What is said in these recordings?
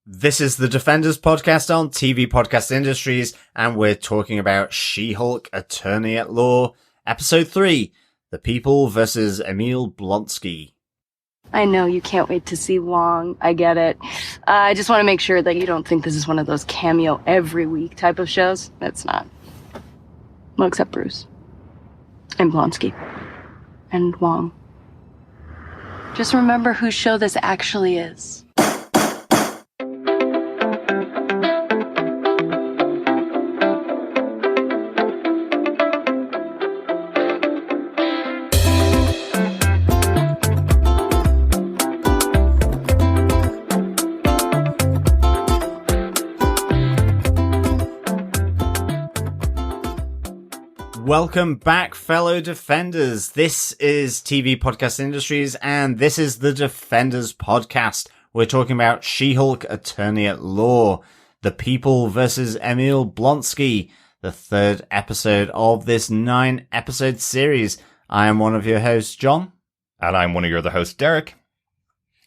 This is the Defenders podcast on TV Podcast Industries, and we're talking about She-Hulk Attorney at Law, Episode 3, The People Vs Emil Blonsky. I know you can't wait to see Wong. I get it. I just want to make sure that you don't think this is one of those cameo every week type of shows. It's not. Well, except Bruce. And Blonsky. And Wong. Just remember whose show this actually is. Welcome back, fellow Defenders. This is TV Podcast Industries, and this is the Defenders podcast. We're talking about She-Hulk Attorney at Law, The People vs Emil Blonsky, the third episode of this 9-episode series. I am one of your hosts, John. And I'm one of your other hosts, Derek.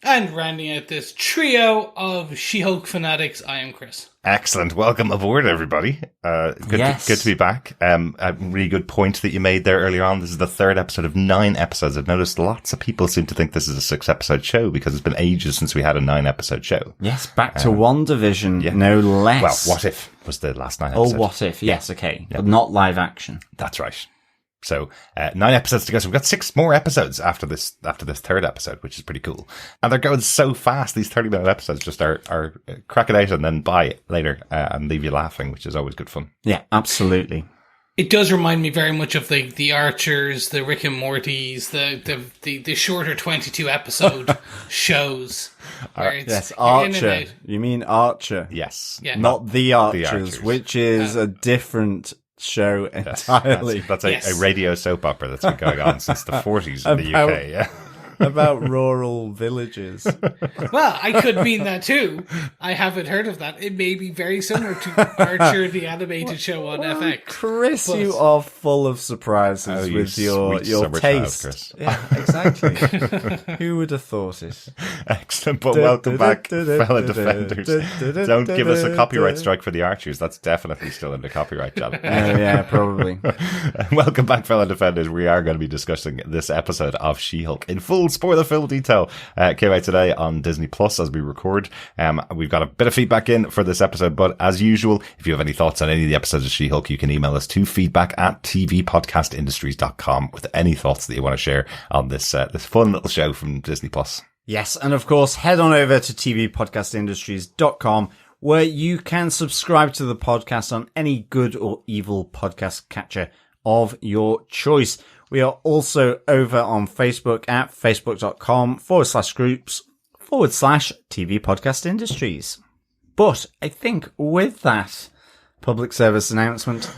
And rounding out this trio of She-Hulk fanatics, I am Chris. Excellent. Welcome aboard, everybody. Good to be back. A really good point that you made there earlier on. This is the third episode of 9 episodes. I've noticed lots of people seem to think this is a 6-episode show because it's been ages since we had a 9-episode show. Yes, back to WandaVision, no less. Well, What If was the last 9 Oh, episodes. What If, yes, okay. Yeah. But not live action. That's right. So, 9 episodes to go. So we've got 6 more episodes after this third episode, which is pretty cool. And they're going so fast. These 30-minute episodes just are crack it out and then bye later and leave you laughing, which is always good fun. Yeah, absolutely. It does remind me very much of the Archers, the Rick and Mortys, the shorter 22 episode shows. Yes, Archer. You mean Archer? Yes. Yeah. Not The Archers, which is a different show entirely. That's a radio soap opera that's been going on since the 40s in the UK. Yeah. About rural villages. Well, I could mean that too. I haven't heard of that. It may be very similar to Archer, the animated show on FX. Chris, but you are full of surprises with your taste. Child, yeah, exactly. Who would have thought it? Excellent, but welcome back, fellow Defenders. Don't give us a copyright strike for the Archers. That's definitely still in the copyright channel. Yeah, probably. Welcome back, fellow Defenders. We are going to be discussing this episode of She-Hulk in full spoiler-filled detail. Came out today on Disney Plus as we record. We've got a bit of feedback in for this episode, but as usual, if you have any thoughts on any of the episodes of She-Hulk, you can email us to feedback@tvpodcastindustries.com with any thoughts that you want to share on this fun little show from Disney Plus. Yes, and of course, head on over to tvpodcastindustries.com where you can subscribe to the podcast on any good or evil podcast catcher of your choice. We are also over on Facebook at facebook.com/groups/TV Podcast Industries. But I think with that public service announcement,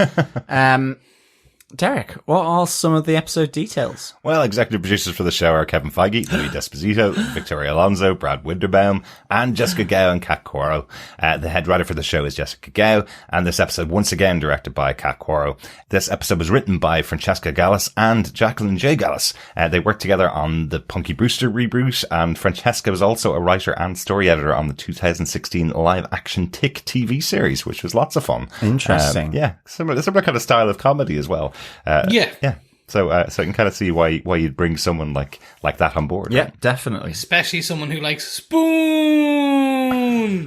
Derek, what are some of the episode details? Well, executive producers for the show are Kevin Feige, Louis D'Esposito, Victoria Alonso, Brad Winderbaum, and Jessica Gao and Kat Coiro. The head writer for the show is Jessica Gao, and this episode once again directed by Kat Coiro. This episode was written by Francesca Gailes and Jacqueline J. Gailes. They worked together on the Punky Brewster reboot, and Francesca was also a writer and story editor on the 2016 live-action Tick TV series, which was lots of fun. Interesting. Similar kind of style of comedy as well. Yeah. So I can kind of see why you'd bring someone like that on board. Yeah, right? definitely. Especially someone who likes spoon.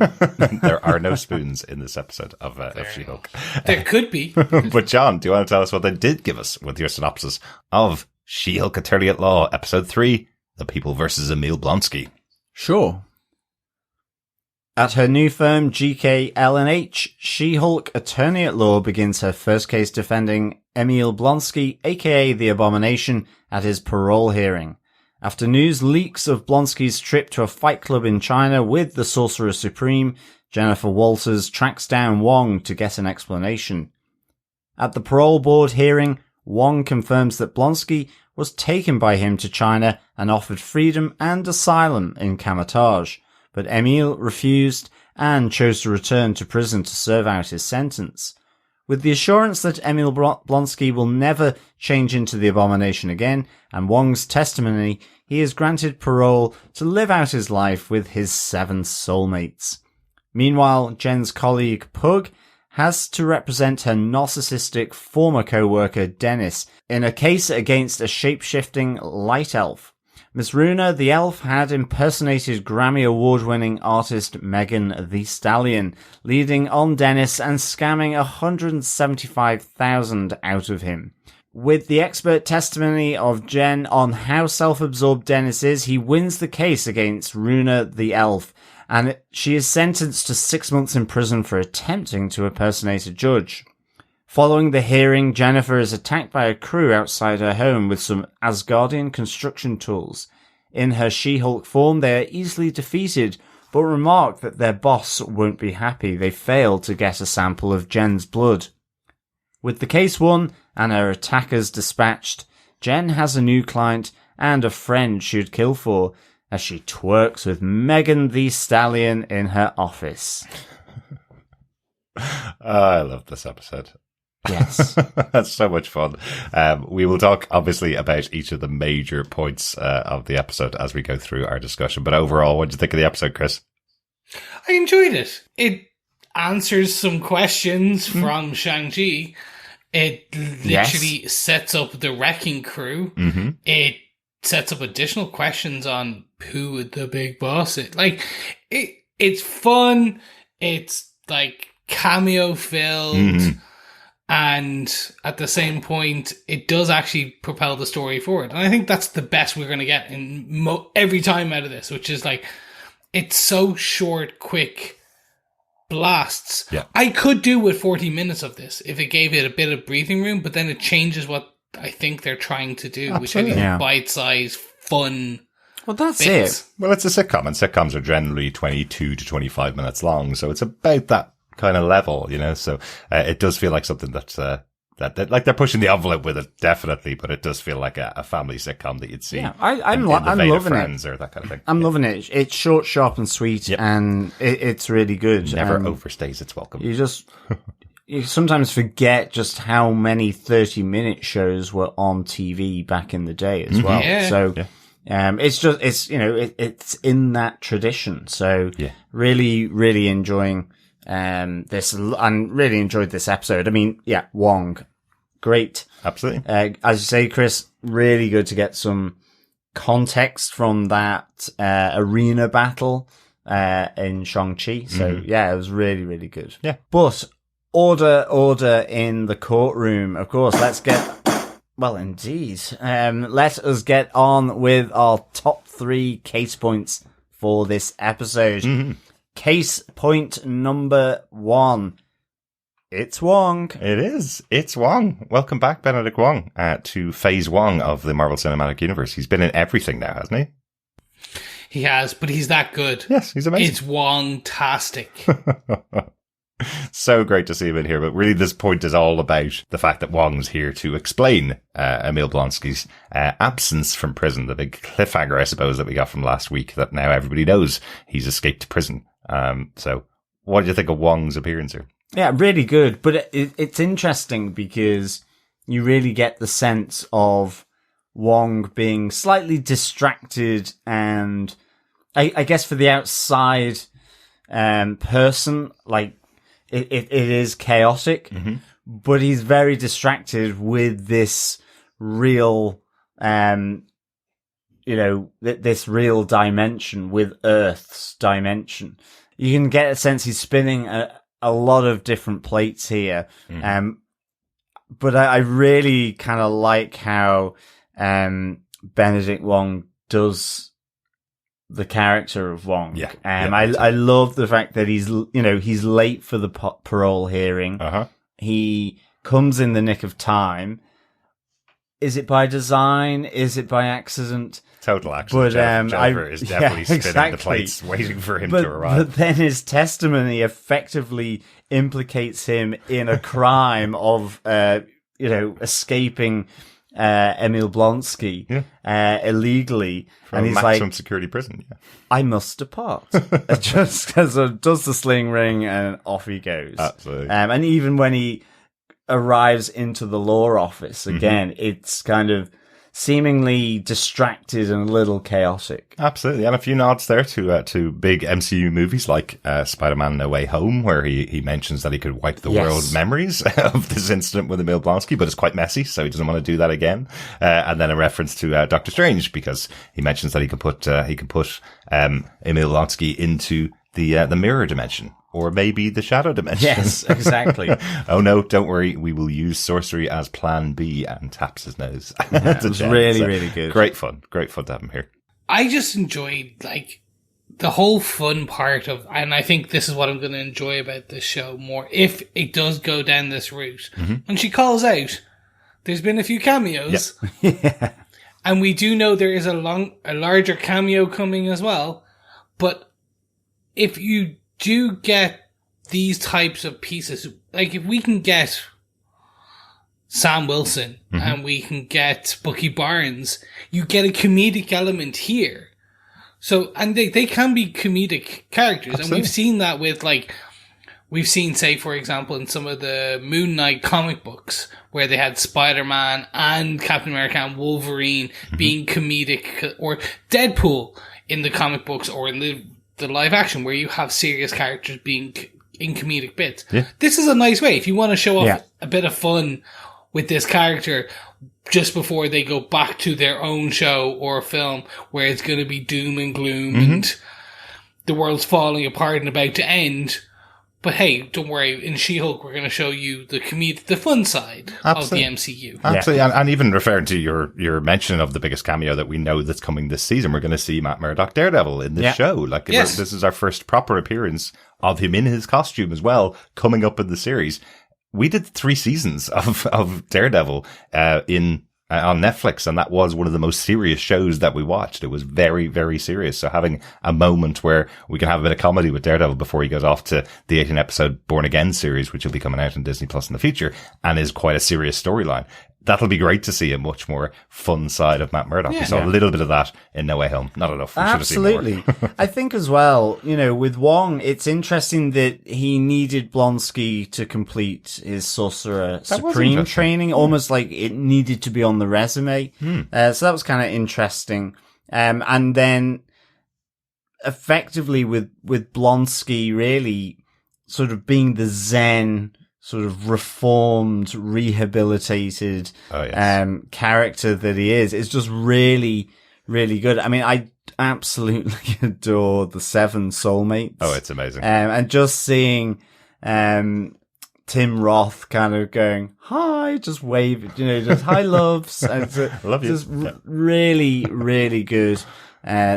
There are no spoons in this episode of She-Hulk. There could be. But John, do you want to tell us what they did give us with your synopsis of She-Hulk Attorney at Law, Episode 3, The People vs Emil Blonsky? Sure. At her new firm, GKL H, She-Hulk Attorney at Law begins her first case defending Emil Blonsky, aka the Abomination, at his parole hearing. After news leaks of Blonsky's trip to a fight club in China with the Sorcerer Supreme, Jennifer Walters tracks down Wong to get an explanation. At the parole board hearing, Wong confirms that Blonsky was taken by him to China and offered freedom and asylum in Kamatage, but Emil refused and chose to return to prison to serve out his sentence. With the assurance that Emil Blonsky will never change into the Abomination again, and Wong's testimony, he is granted parole to live out his life with his 7 soulmates. Meanwhile, Jen's colleague Pug has to represent her narcissistic former co-worker Dennis in a case against a shape-shifting light elf. Miss Runa, the elf, had impersonated Grammy Award-winning artist Megan the Stallion, leading on Dennis and scamming $175,000 out of him. With the expert testimony of Jen on how self-absorbed Dennis is, he wins the case against Runa the elf, and she is sentenced to 6 months in prison for attempting to impersonate a judge. Following the hearing, Jennifer is attacked by a crew outside her home with some Asgardian construction tools. In her She-Hulk form, they are easily defeated, but remark that their boss won't be happy. They fail to get a sample of Jen's blood. With the case won and her attackers dispatched, Jen has a new client and a friend she'd kill for as she twerks with Megan the Stallion in her office. I love this episode. Yes. That's so much fun. We will talk, obviously, about each of the major points of the episode as we go through our discussion. But overall, what did you think of the episode, Chris? I enjoyed it. It answers some questions from Shang-Chi. It literally sets up the wrecking crew. Mm-hmm. It sets up additional questions on who the big boss is. Like, it's fun. It's, like, cameo-filled. Mm-hmm. And at the same point, it does actually propel the story forward. And I think that's the best we're going to get in every time out of this, which is like, it's so short, quick blasts. Yeah. I could do with 40 minutes of this if it gave it a bit of breathing room, but then it changes what I think they're trying to do, which I think is bite-sized, fun. Well, that's bits. it. Well, it's a sitcom, and sitcoms are generally 22 to 25 minutes long, so it's about that kind of level, you know, so it does feel like something that like they're pushing the envelope with it, definitely, but it does feel like a family sitcom that you'd see. Yeah, I'm loving Friends or that kind of thing. I'm loving it. It's short, sharp, and sweet, and it's really good. Never overstays its welcome. You sometimes forget just how many 30-minute shows were on TV back in the day as well. Yeah. So. Yeah. It's in that tradition. So really, really enjoying this, and really enjoyed this episode. I mean, Wong, great. Absolutely. As you say, Chris, really good to get some context from that arena battle in Shang-Chi. So it was really, really good. Yeah. But order in the courtroom. Of course, well, indeed. Let us get on with our top 3 case points for this episode. Mm-hmm. Case point number 1. It's Wong. It is. It's Wong. Welcome back, Benedict Wong, to Phase 1 of the Marvel Cinematic Universe. He's been in everything now, hasn't he? He has, but he's that good. Yes, he's amazing. It's Wong-tastic. So great to see him in here, but really this point is all about the fact that Wong's here to explain Emil Blonsky's absence from prison, the big cliffhanger, I suppose, that we got from last week, that now everybody knows he's escaped prison. So what did you think of Wong's appearance here? Yeah, really good, but it's interesting because you really get the sense of Wong being slightly distracted, and I guess for the outside person, like, it is chaotic, but he's very distracted with this real, this real dimension, with Earth's dimension. You can get a sense he's spinning a lot of different plates here. But I really kind of like how Benedict Wong does the character of Wong. I love the fact that he's late for the parole hearing. He comes in the nick of time. Is it by design? Is it by accident? Total accident. But Jennifer is definitely spinning the plates, waiting for him to arrive. But then his testimony effectively implicates him in a crime of, escaping Emil Blonsky illegally, from and he's maximum like, security prison. Yeah. I must depart. Just because does the sling ring and off he goes. Absolutely. And even when he arrives into the law office again, it's kind of seemingly distracted and a little chaotic. Absolutely, and a few nods there to big MCU movies like Spider-Man No Way Home, where he mentions that he could wipe the world's memories of this incident with Emil Blonsky, but it's quite messy, so he doesn't want to do that again. And then a reference to Doctor Strange, because he mentions that he can put Emil Blonsky into the mirror dimension. Or maybe the shadow dimension. Yes, exactly. Oh no, don't worry. We will use sorcery as plan B, and taps his nose. Yeah, it was really good. Great fun to have him here. I just enjoyed, like, the whole fun part of, and I think this is what I'm going to enjoy about this show more, if it does go down this route. Mm-hmm. And she calls out, there's been a few cameos. Yeah. And we do know there is a larger cameo coming as well. But if you do get these types of pieces, like if we can get Sam Wilson and we can get Bucky Barnes, you get a comedic element here. So, and they can be comedic characters. Absolutely. And we've seen that with, like, we've seen, say, for example, in some of the Moon Knight comic books where they had Spider-Man and Captain America and Wolverine being comedic, or Deadpool in the comic books or in the live action where you have serious characters being in comedic bits. Yeah. This is a nice way. If you want to show off a bit of fun with this character just before they go back to their own show or film where it's going to be doom and gloom and the world's falling apart and about to end. But hey, don't worry. In She-Hulk, we're going to show you the fun side of the MCU. Absolutely. And even referring to your mention of the biggest cameo that we know that's coming this season, we're going to see Matt Murdock Daredevil in this show. Like, this is our first proper appearance of him in his costume as well, coming up in the series. We did 3 seasons of Daredevil, on Netflix, and that was one of the most serious shows that we watched. It was very, very serious. So having a moment where we can have a bit of comedy with Daredevil before he goes off to the 18 episode Born Again series, which will be coming out on Disney Plus in the future, and is quite a serious storyline. That'll be great to see a much more fun side of Matt Murdock. We saw a little bit of that in No Way Home. Not enough. We Absolutely. I think as well, with Wong, it's interesting that he needed Blonsky to complete his Sorcerer Supreme training, almost like it needed to be on the resume. So that was kind of interesting. And then effectively with Blonsky really sort of being the Zen, sort of reformed, rehabilitated character that he is. It's just really, really good. I mean, I absolutely adore the 7 soulmates. Oh, it's amazing. And just seeing Tim Roth kind of going, hi, just wave, just hi loves. And love you. Just really, really good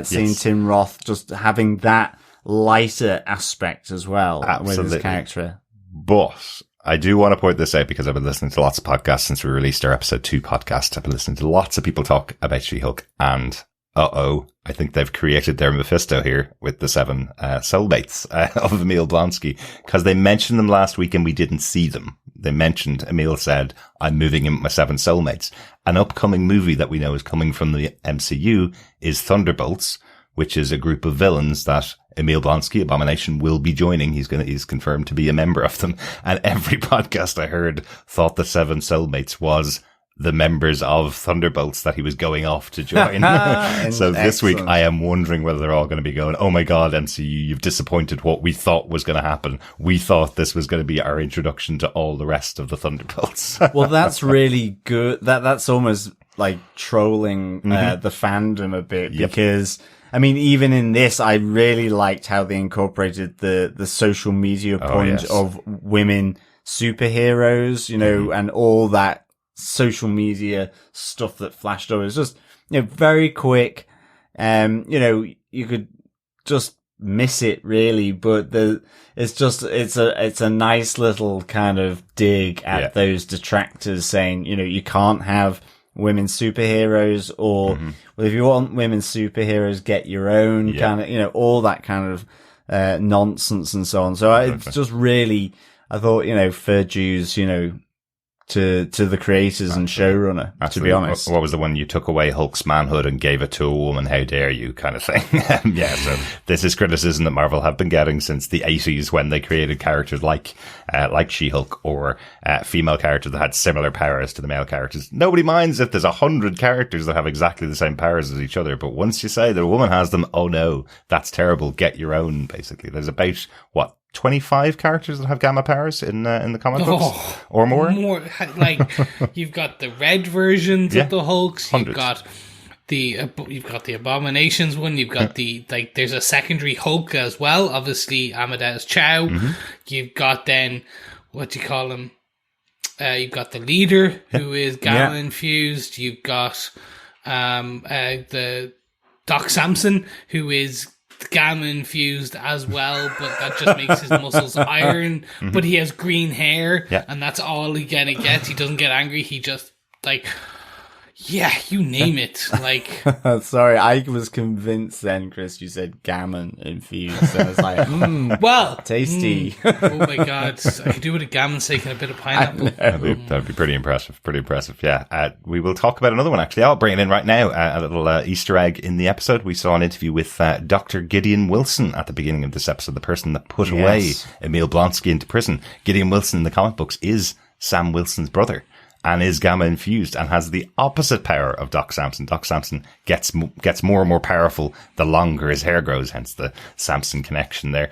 seeing Tim Roth just having that lighter aspect as well with his character. But I do want to point this out because I've been listening to lots of podcasts since we released our episode 2 podcast. I've been listening to lots of people talk about She-Hulk, and I think they've created their Mephisto here with the 7 soulmates of Emil Blonsky, because they mentioned them last week and we didn't see them. They mentioned, Emil said, I'm moving in with my 7 soulmates. An upcoming movie that we know is coming from the MCU is Thunderbolts, which is a group of villains that Emil Blonsky, Abomination, will be joining. He's confirmed to be a member of them. And every podcast I heard thought the 7 soulmates was the members of Thunderbolts that he was going off to join. So this week I am wondering whether they're all going to be going, oh my God, MCU, you've disappointed what we thought was going to happen. We thought this was going to be our introduction to all the rest of the Thunderbolts. Well, that's really good. That's almost like trolling the fandom a bit, because I mean, even in this, I really liked how they incorporated the social media point of women superheroes, and all that social media stuff that flashed over. It's just, very quick. You could just miss it really, but it's a nice little kind of dig at those detractors saying, you can't have women superheroes, or well, if you want women superheroes, get your own kind of, all that kind of nonsense and so on. So it's just really, I thought, fair dues, to the creators and showrunner, to be honest. What was the one you took away Hulk's manhood and gave it to a woman? How dare you, kind of thing. Yeah, so this is criticism that Marvel have been getting since the 80s when they created characters like She-Hulk or female characters that had similar powers to the male characters. Nobody minds if there's 100 characters that have exactly the same powers as each other, but once you say that a woman has them, oh no, that's terrible. Get your own, basically. There's about, 25 characters that have gamma powers in the comic books or more. Like you've got the red versions of the Hulks. Hundreds. You've got the Abominations one. You've got there's a secondary Hulk as well. Obviously, Amadeus Chow. Mm-hmm. You've got then what do you call him? You've got the leader who is gamma infused. You've got the Doc Samson who is gamma infused as well, but that just makes his muscles iron. Mm-hmm. But he has green hair, and that's all he gonna get. He doesn't get angry. He just you name it. Like, sorry, I was convinced then, Chris, you said gammon infused. I was like, well, tasty. Oh my god, I could do with a gammon steak and a bit of pineapple. That'd be pretty impressive. Pretty impressive. Yeah. We will talk about another one. Actually, I'll bring it in right now. A little Easter egg in the episode. We saw an interview with Dr. Gideon Wilson at the beginning of this episode, the person that put away Emil Blonsky into prison. Gideon Wilson in the comic books is Sam Wilson's brother, and is gamma infused and has the opposite power of Doc Samson. Doc Samson gets more and more powerful the longer his hair grows, hence the Samson connection there.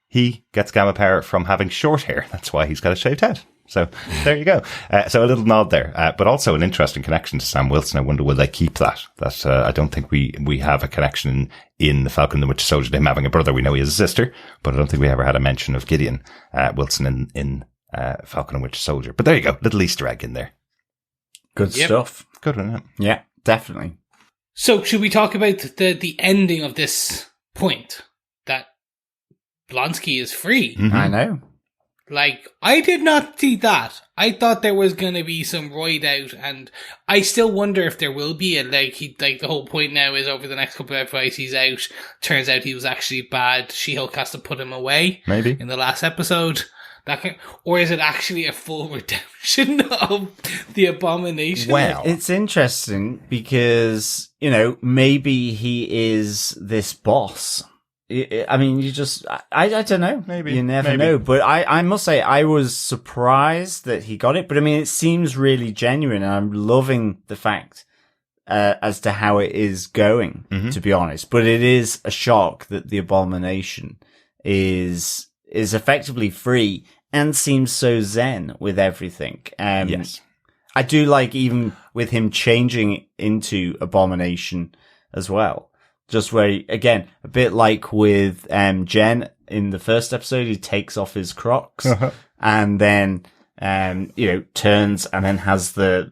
He gets gamma power from having short hair. That's why he's got a shaved head. So there you go. So a little nod there, but also an interesting connection to Sam Wilson. I wonder will they keep that? I don't think we have a connection in the Falcon and the Winter Soldier to him having a brother. We know he has a sister, but I don't think we ever had a mention of Gideon Wilson in Falcon and Winter Soldier. But there you go, little Easter egg in there. Good stuff. Good one, yeah. Yeah, definitely. So should we talk about the ending of this point, that Blonsky is free? Mm-hmm. I know. Like, I did not see that. I thought there was going to be some ride out, and I still wonder if there will be. The whole point now is over the next couple of episodes he's out. Turns out he was actually bad. She-Hulk has to put him away. Maybe in the last episode. Or is it actually a full redemption of the Abomination? Well, it's interesting because, maybe he is this boss. I mean, I don't know. Maybe. You never know. But I must say, I was surprised that he got it. But I mean, it seems really genuine. And I'm loving the fact as to how it is going, to be honest. But it is a shock that the Abomination is effectively free and seems so zen with everything. Yes. I do like even with him changing into Abomination as well. Just where, again, a bit like with Jen in the first episode, he takes off his Crocs and then, turns and then has the,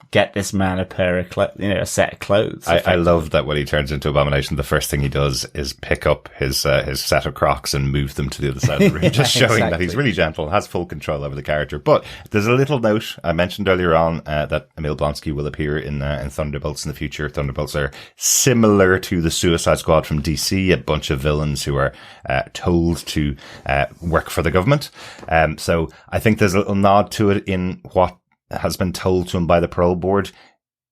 get this man a pair of a set of clothes. I love that when he turns into Abomination, the first thing he does is pick up his set of Crocs and move them to the other side of the room, just showing that he's really gentle, has full control over the character. But there's a little note I mentioned earlier on that Emil Blonsky will appear in Thunderbolts in the future. Thunderbolts are similar to the Suicide Squad from DC, a bunch of villains who are told to work for the government. So I think there's a little nod to it in what has been told to him by the parole board.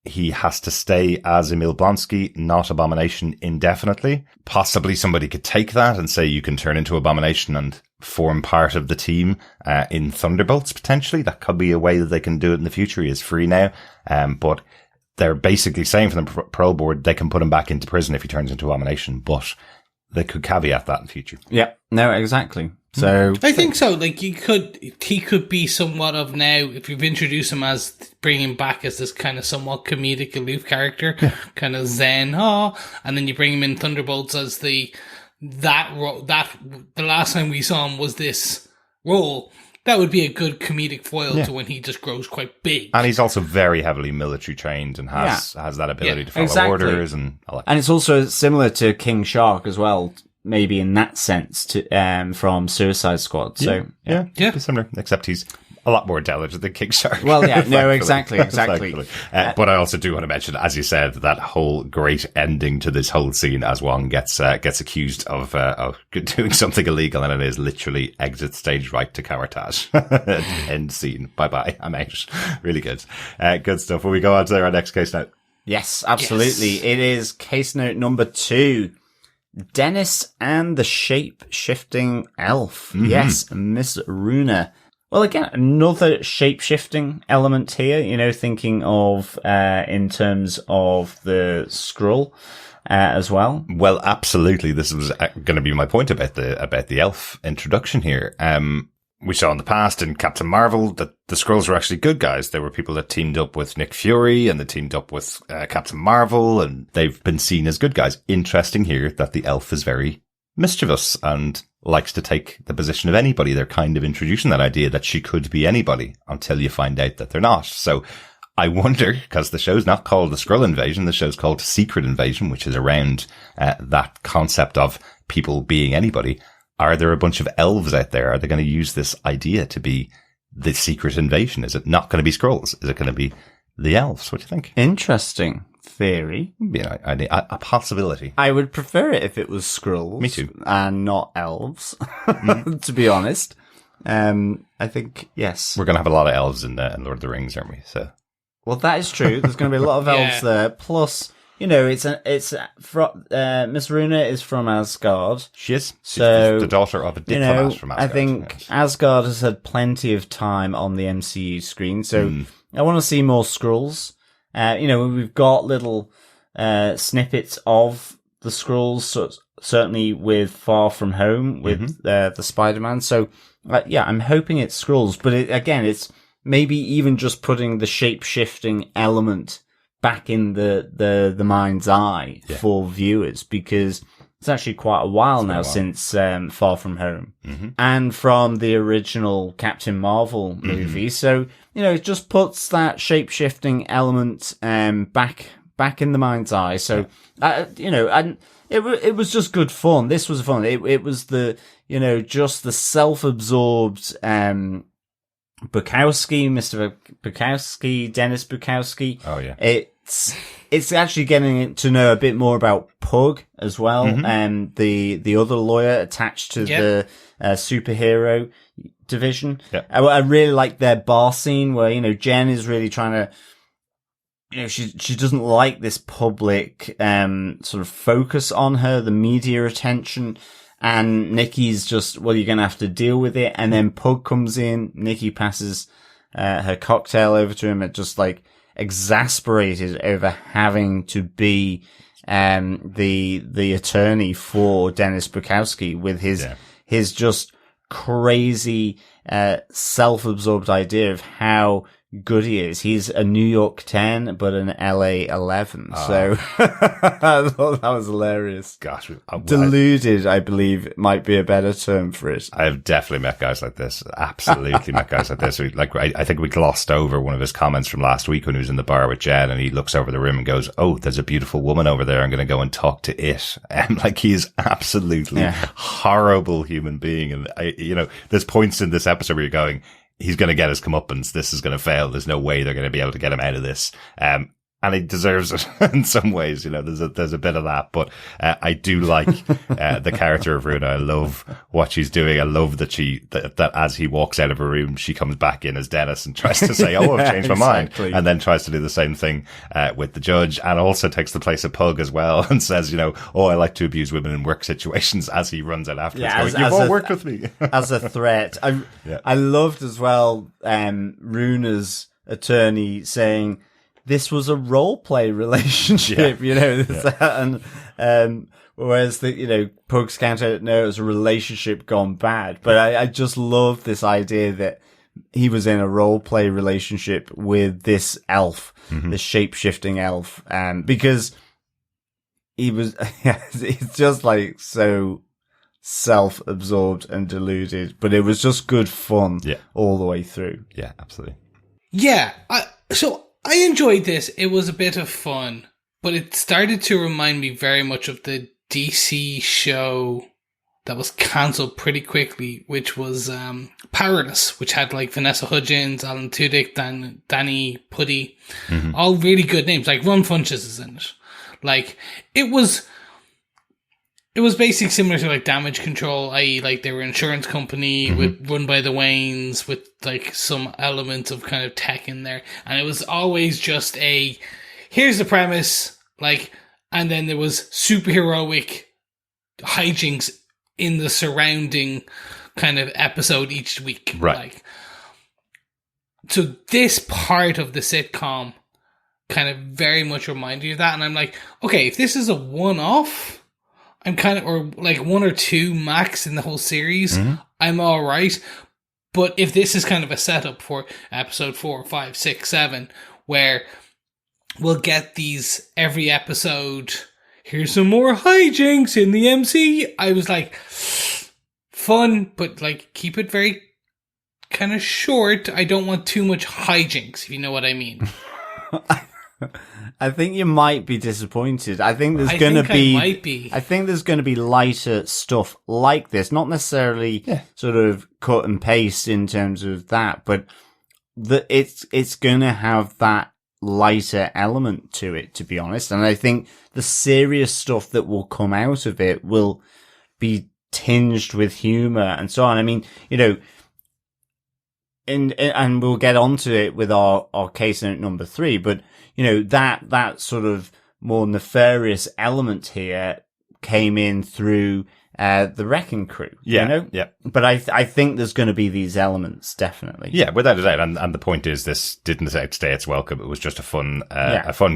He has to stay as Emil Blonsky, not Abomination, indefinitely. Possibly somebody could take that and say you can turn into Abomination and form part of the team in Thunderbolts, potentially. That could be a way that they can do it in the future. He is free now. But they're basically saying from the parole board they can put him back into prison if he turns into Abomination, but they could caveat that in the future. Yeah, no, exactly. So I think so. Like he could be somewhat of now, if you've introduced him as bringing him back as this kind of somewhat comedic aloof character, kind of zen, and then you bring him in Thunderbolts as the last time we saw him was this role. That would be a good comedic foil to when he just grows quite big. And he's also very heavily military trained and has that ability to follow orders and all that. And it's also similar to King Shark as well. Maybe in that sense to from Suicide Squad. So yeah, similar. Except he's a lot more intelligent than King Shark. Well, yeah, no, Thankfully. exactly. But I also do want to mention, as you said, that whole great ending to this whole scene as Wong gets accused of doing something illegal, and it is literally exit stage right to Karatage. End scene. Bye-bye. I'm out. Really good. Good stuff. Will we go on to our next case now? Yes, absolutely. Yes. It is case note number 2. Dennis and the shape-shifting elf. Mm-hmm. Yes, Miss Runa. Well, again, another shape-shifting element here, thinking of in terms of the Skrull as well. Well, absolutely. This was going to be my point about the elf introduction here. We saw in the past in Captain Marvel that the Skrulls were actually good guys. They were people that teamed up with Nick Fury and they teamed up with Captain Marvel, and they've been seen as good guys. Interesting here that the elf is very mischievous and likes to take the position of anybody. They're kind of introducing that idea that she could be anybody until you find out that they're not. So I wonder, because the show's not called The Skrull Invasion, the show's called Secret Invasion, which is around that concept of people being anybody. Are there a bunch of elves out there? Are they going to use this idea to be the secret invasion? Is it not going to be Skrulls? Is it going to be the elves? What do you think? Interesting theory. Yeah, a possibility. I would prefer it if it was Skrulls. Me too. And not elves, to be honest. I think, yes. We're going to have a lot of elves in Lord of the Rings, aren't we? So, well, that is true. There's going to be a lot of elves there. Plus, Miss Runa is from Asgard. She is. She's so, the daughter of a diplomat from Asgard. I think Asgard has had plenty of time on the MCU screen, so I want to see more Skrulls. We've got little snippets of the Skrulls, so certainly with Far From Home, with the Spider-Man. So, I'm hoping it's Skrulls, but it's maybe even just putting the shape-shifting element back in the mind's eye for viewers, because it's actually quite a while now since Far From Home and from the original Captain Marvel movie. So, it just puts that shape-shifting element back in the mind's eye. So, and it was just good fun. This was fun. It was just the self-absorbed Bukowski, Mr. Bukowski, Dennis Bukowski. Oh, yeah. It's actually getting to know a bit more about Pug as well, and the other lawyer attached to the superhero division. Yep. I really like their bar scene where, Jen is really trying to, she doesn't like this public sort of focus on her, the media attention. And Nikki's just, well, you're going to have to deal with it. And then Pug comes in. Nikki passes her cocktail over to him, and just exasperated over having to be the attorney for Dennis Bukowski with his just crazy self-absorbed idea of how good he is. He's a New York 10, but an LA 11. So I thought that was hilarious. Gosh, deluded, I believe, might be a better term for it. I've definitely met guys like this. Absolutely met guys like this. I think we glossed over one of his comments from last week when he was in the bar with Jen, and he looks over the room and goes, "Oh, there's a beautiful woman over there. I'm going to go and talk to it." And he is absolutely horrible human being. And there's points in this episode where you're going, he's going to get his comeuppance. This is going to fail. There's no way they're going to be able to get him out of this. And he deserves it in some ways. There's a bit of that, but I do like the character of Runa. I love what she's doing. I love that as he walks out of a room, she comes back in as Dennis and tries to say, "Oh, I've changed my mind," and then tries to do the same thing with the judge, and also takes the place of Pug as well and says, "Oh, I like to abuse women in work situations," as he runs out afterwards. You've all worked with me as a threat. I loved as well Runa's attorney saying, this was a role play relationship, and whereas Pug's counter, no, it was a relationship gone bad. But I just love this idea that he was in a role play relationship with this elf, this shape shifting elf, because he was, he's just so self-absorbed and deluded, but it was just good fun all the way through. Yeah, absolutely. Yeah, I enjoyed this. It was a bit of fun, but it started to remind me very much of the DC show that was cancelled pretty quickly, which was Parole, which had like Vanessa Hudgens, Alan Tudyk, Danny Puddy, all really good names. Like Ron Funches is in it. Like it was basically similar to like Damage Control, i.e. like they were an insurance company run by the Waynes with like some elements of kind of tech in there. And it was always just here's the premise, like, and then there was superheroic hijinks in the surrounding kind of episode each week. Right. Like, so this part of the sitcom kind of very much reminded you of that. And I'm like, okay, if this is a one-off, I'm kind of, or like one or two max in the whole series, I'm all right. But if this is kind of a setup for episode 4, 5, 6, 7, where we'll get these every episode, here's some more hijinks in the MC, I was like, fun, but like keep it very kind of short. I don't want too much hijinks, if you know what I mean. I think you might be disappointed. I think there's going to be. I think there's going to be lighter stuff like this, not necessarily sort of cut and paste in terms of that, but it's going to have that lighter element to it, to be honest. And I think the serious stuff that will come out of it will be tinged with humor and so on. I mean, you know, and we'll get onto it with our case note number 3, but you know, that sort of more nefarious element here came in through the Wrecking Crew. Yeah, you know? yeah. But I think there's going to be these elements, definitely. Yeah, without a doubt. And the point is, this didn't outstay its welcome. It was just a fun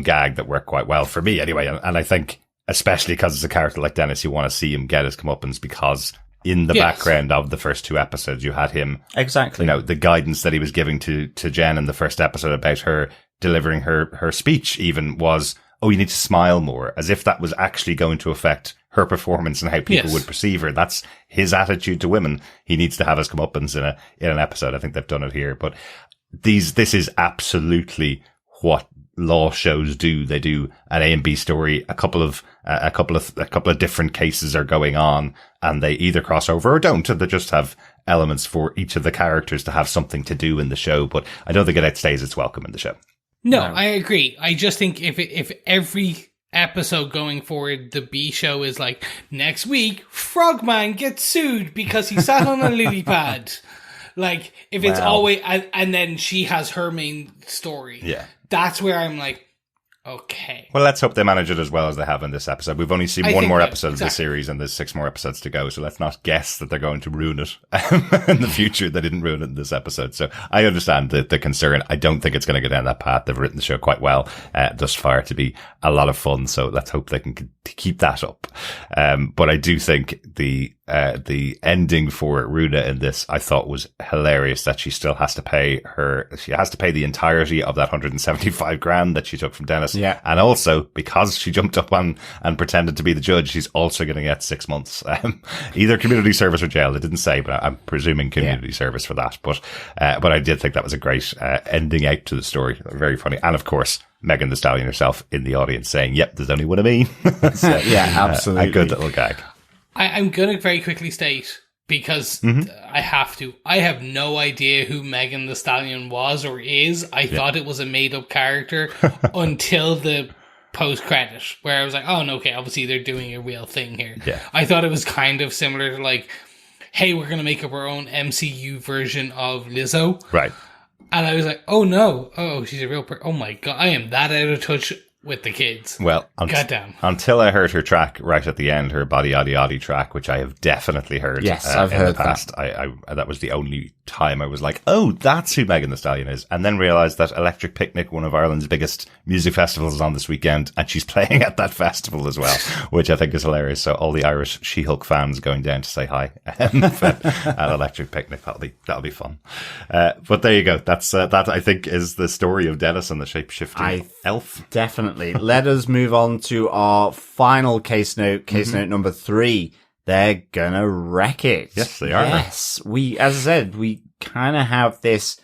gag that worked quite well for me, anyway. And I think, especially because it's a character like Dennis, you want to see him get his comeuppance, because in the background of the first 2 episodes, you had him. Exactly. You know, the guidance that he was giving to Jen in the first episode about her delivering her speech even was, oh, you need to smile more, as if that was actually going to affect her performance and how people would perceive her. That's his attitude to women. He needs to have his comeuppance in an episode. I think they've done it here, but this is absolutely what law shows do. They do an A and B story. A couple of different cases are going on, and they either cross over or don't. They just have elements for each of the characters to have something to do in the show. But I don't think it outstays its welcome in the show. No, I agree. I just think if every episode going forward, the B show is like, next week, Frogman gets sued because he sat on a lily pad. Like, if it's always, and then she has her main story. Yeah. That's where I'm like, okay. Well, let's hope they manage it as well as they have in this episode. We've only seen one more episode of the series, and there's 6 more episodes to go. So let's not guess that they're going to ruin it in the future. They didn't ruin it in this episode. So I understand the concern. I don't think it's going to go down that path. They've written the show quite well thus far to be a lot of fun. So let's hope they can keep that up. But I do think the ending for Runa in this, I thought, was hilarious, that she still has to pay the entirety of that 175 grand that she took from Dennis. Yeah. And also, because she jumped up and pretended to be the judge, she's also going to get 6 months. Either community service or jail. They didn't say, but I'm presuming community service for that. But I did think that was a great ending out to the story. Very funny. And of course, Megan Thee Stallion herself in the audience saying, yep, there's only one of me. Yeah, absolutely. A good little gag. I'm going to very quickly state, because I have to, I have no idea who Megan Thee Stallion was or is. I thought it was a made-up character until the post-credit, where I was like, oh, no, okay, obviously they're doing a real thing here. Yeah. I thought it was kind of similar to like, hey, we're going to make up our own MCU version of Lizzo. Right. And I was like, oh, no. Oh, she's a real person. Oh, my God. I am that out of touch with the kids. Well, until I heard her track right at the end, her Body Yaddy Yaddy track, which I have definitely heard. Yes, I've heard the past. That. That was the only time I was like, oh, that's who Megan Thee Stallion is. And then realised that Electric Picnic, one of Ireland's biggest music festivals, is on this weekend, and she's playing at that festival as well, which I think is hilarious. So all the Irish She-Hulk fans going down to say hi at Electric Picnic, that'll be fun. But there you go. That I think is the story of Dennis and the shape-shifting elf. Definitely. Let us move on to our final case note number 3. They're gonna wreck it. Yes, they are. Yes. As I said, we kind of have this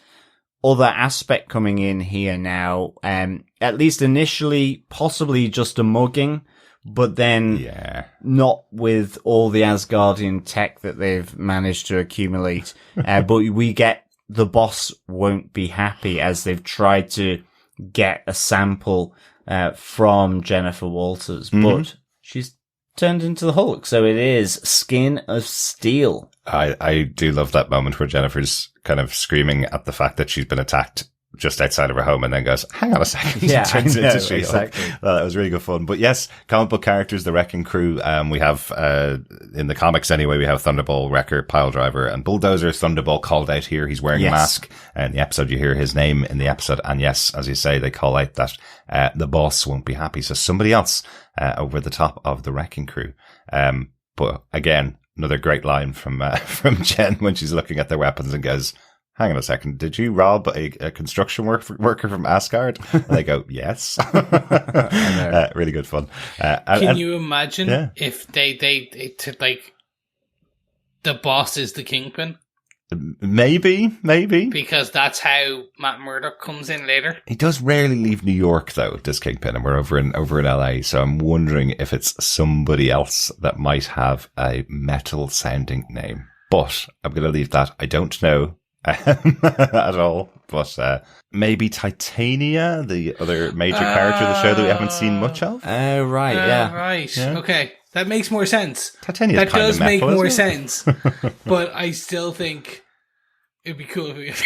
other aspect coming in here now. At least initially, possibly just a mugging, but then not with all the Asgardian tech that they've managed to accumulate. But we get the boss won't be happy, as they've tried to get a sample from Jennifer Walters, but she's turned into the Hulk, so it is Skin of Steel. I do love that moment where Jennifer's kind of screaming at the fact that she's been attacked just outside of her home and then goes, hang on a second. Yeah, turns I know, into She-Hulk. exactly. Well, that was really good fun. But yes, comic book characters, the Wrecking Crew. We have, in the comics anyway, we have Thunderball, Wrecker, Piledriver, and Bulldozer. Thunderball called out here. He's wearing a mask. In the episode, you hear his name in the episode. And yes, as you say, they call out that, the boss won't be happy. So somebody else, over the top of the Wrecking Crew. But again, another great line from Jen when she's looking at their weapons and goes, hang on a second, did you rob a construction worker from Asgard? And they go, yes. Really good fun. Can you imagine if they like, the boss is the Kingpin? Maybe. Because that's how Matt Murdock comes in later. He does rarely leave New York, though, this Kingpin, and we're over in LA, so I'm wondering if it's somebody else that might have a metal-sounding name. But I'm going to leave that. I don't know. At all, but maybe Titania, the other major character of the show that we haven't seen much of. Right, yeah. Okay, that makes more sense. Titania that does make metal, more sense, but I still think it'd be cool if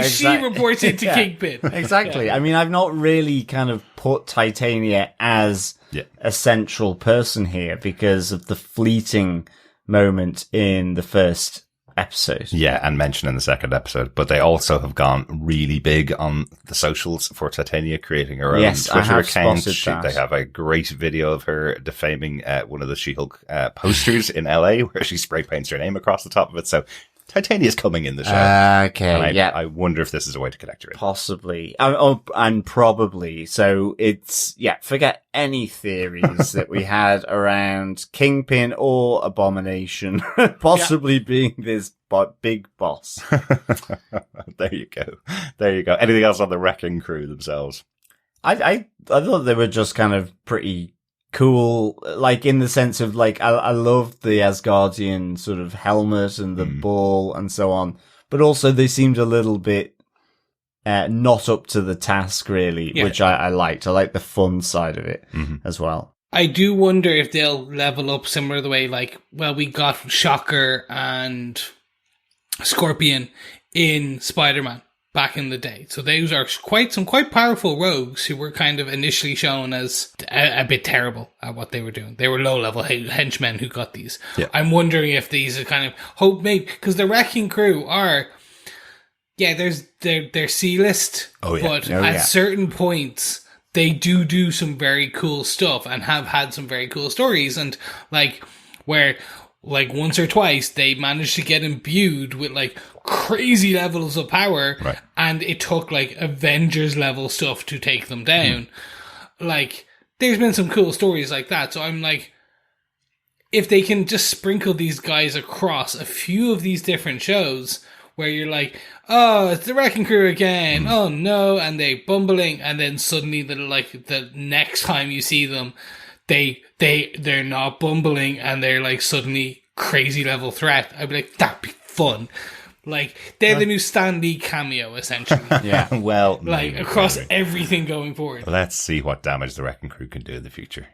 she reports into Kingpin. Exactly. I mean, I've not really kind of put Titania as a central person here because of the fleeting moment in the first episode. Yeah, and mentioned in the second episode. But they also have gone really big on the socials for Titania, creating her own Twitter account. They have a great video of her defaming one of the She-Hulk posters in LA where she spray paints her name across the top of it. So Titania's coming in the show. Okay, I wonder if this is a way to connect her in. Possibly. And probably. So it's, forget any theories that we had around Kingpin or Abomination possibly being this big boss. There you go. Anything else on the Wrecking Crew themselves? I thought they were just kind of pretty cool, like in the sense of like I loved the Asgardian sort of helmet and the ball and so on, but also they seemed a little bit not up to the task really, which I liked. I liked the fun side of it as well. I do wonder if they'll level up similar to the way, like, well, we got Shocker and Scorpion in Spider-Man back in the day. So those are some quite powerful rogues who were kind of initially shown as a bit terrible at what they were doing. They were low-level henchmen who got these. Yeah. I'm wondering if these are kind of maybe because the Wrecking Crew are, they're C-list, but at certain points they do some very cool stuff and have had some very cool stories, and like where like once or twice they managed to get imbued with like crazy levels of power, and it took like Avengers level stuff to take them down. Like there's been some cool stories like that, so I'm like, if they can just sprinkle these guys across a few of these different shows where you're like, oh, it's the Wrecking Crew again, oh no, and they bumbling, and then suddenly the next time you see them they're not bumbling and they're like suddenly crazy level threat. I'd be like, that'd be fun. Like they're the new Stan Lee cameo essentially. Well, like across everything going forward. Let's see what damage the Wrecking Crew can do in the future.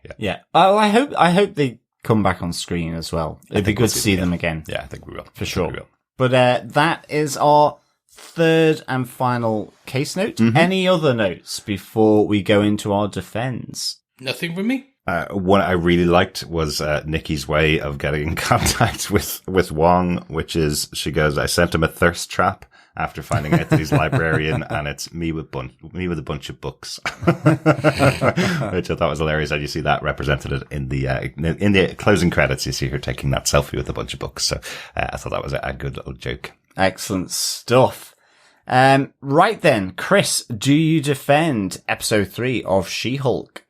Oh, I hope they come back on screen as well. It'd be good to see them again. Yeah, I think we will for sure. But that is our third and final case note. Any other notes before we go into our defense? Nothing from me. What I really liked was Nikki's way of getting in contact with Wong, which is she goes, I sent him a thirst trap after finding out that he's a librarian, and it's me with a bunch of books, which I thought was hilarious. And you see that represented in the closing credits. You see her taking that selfie with a bunch of books. So I thought that was a good little joke. Excellent stuff. Right then, Chris, do you defend episode 3 of She-Hulk?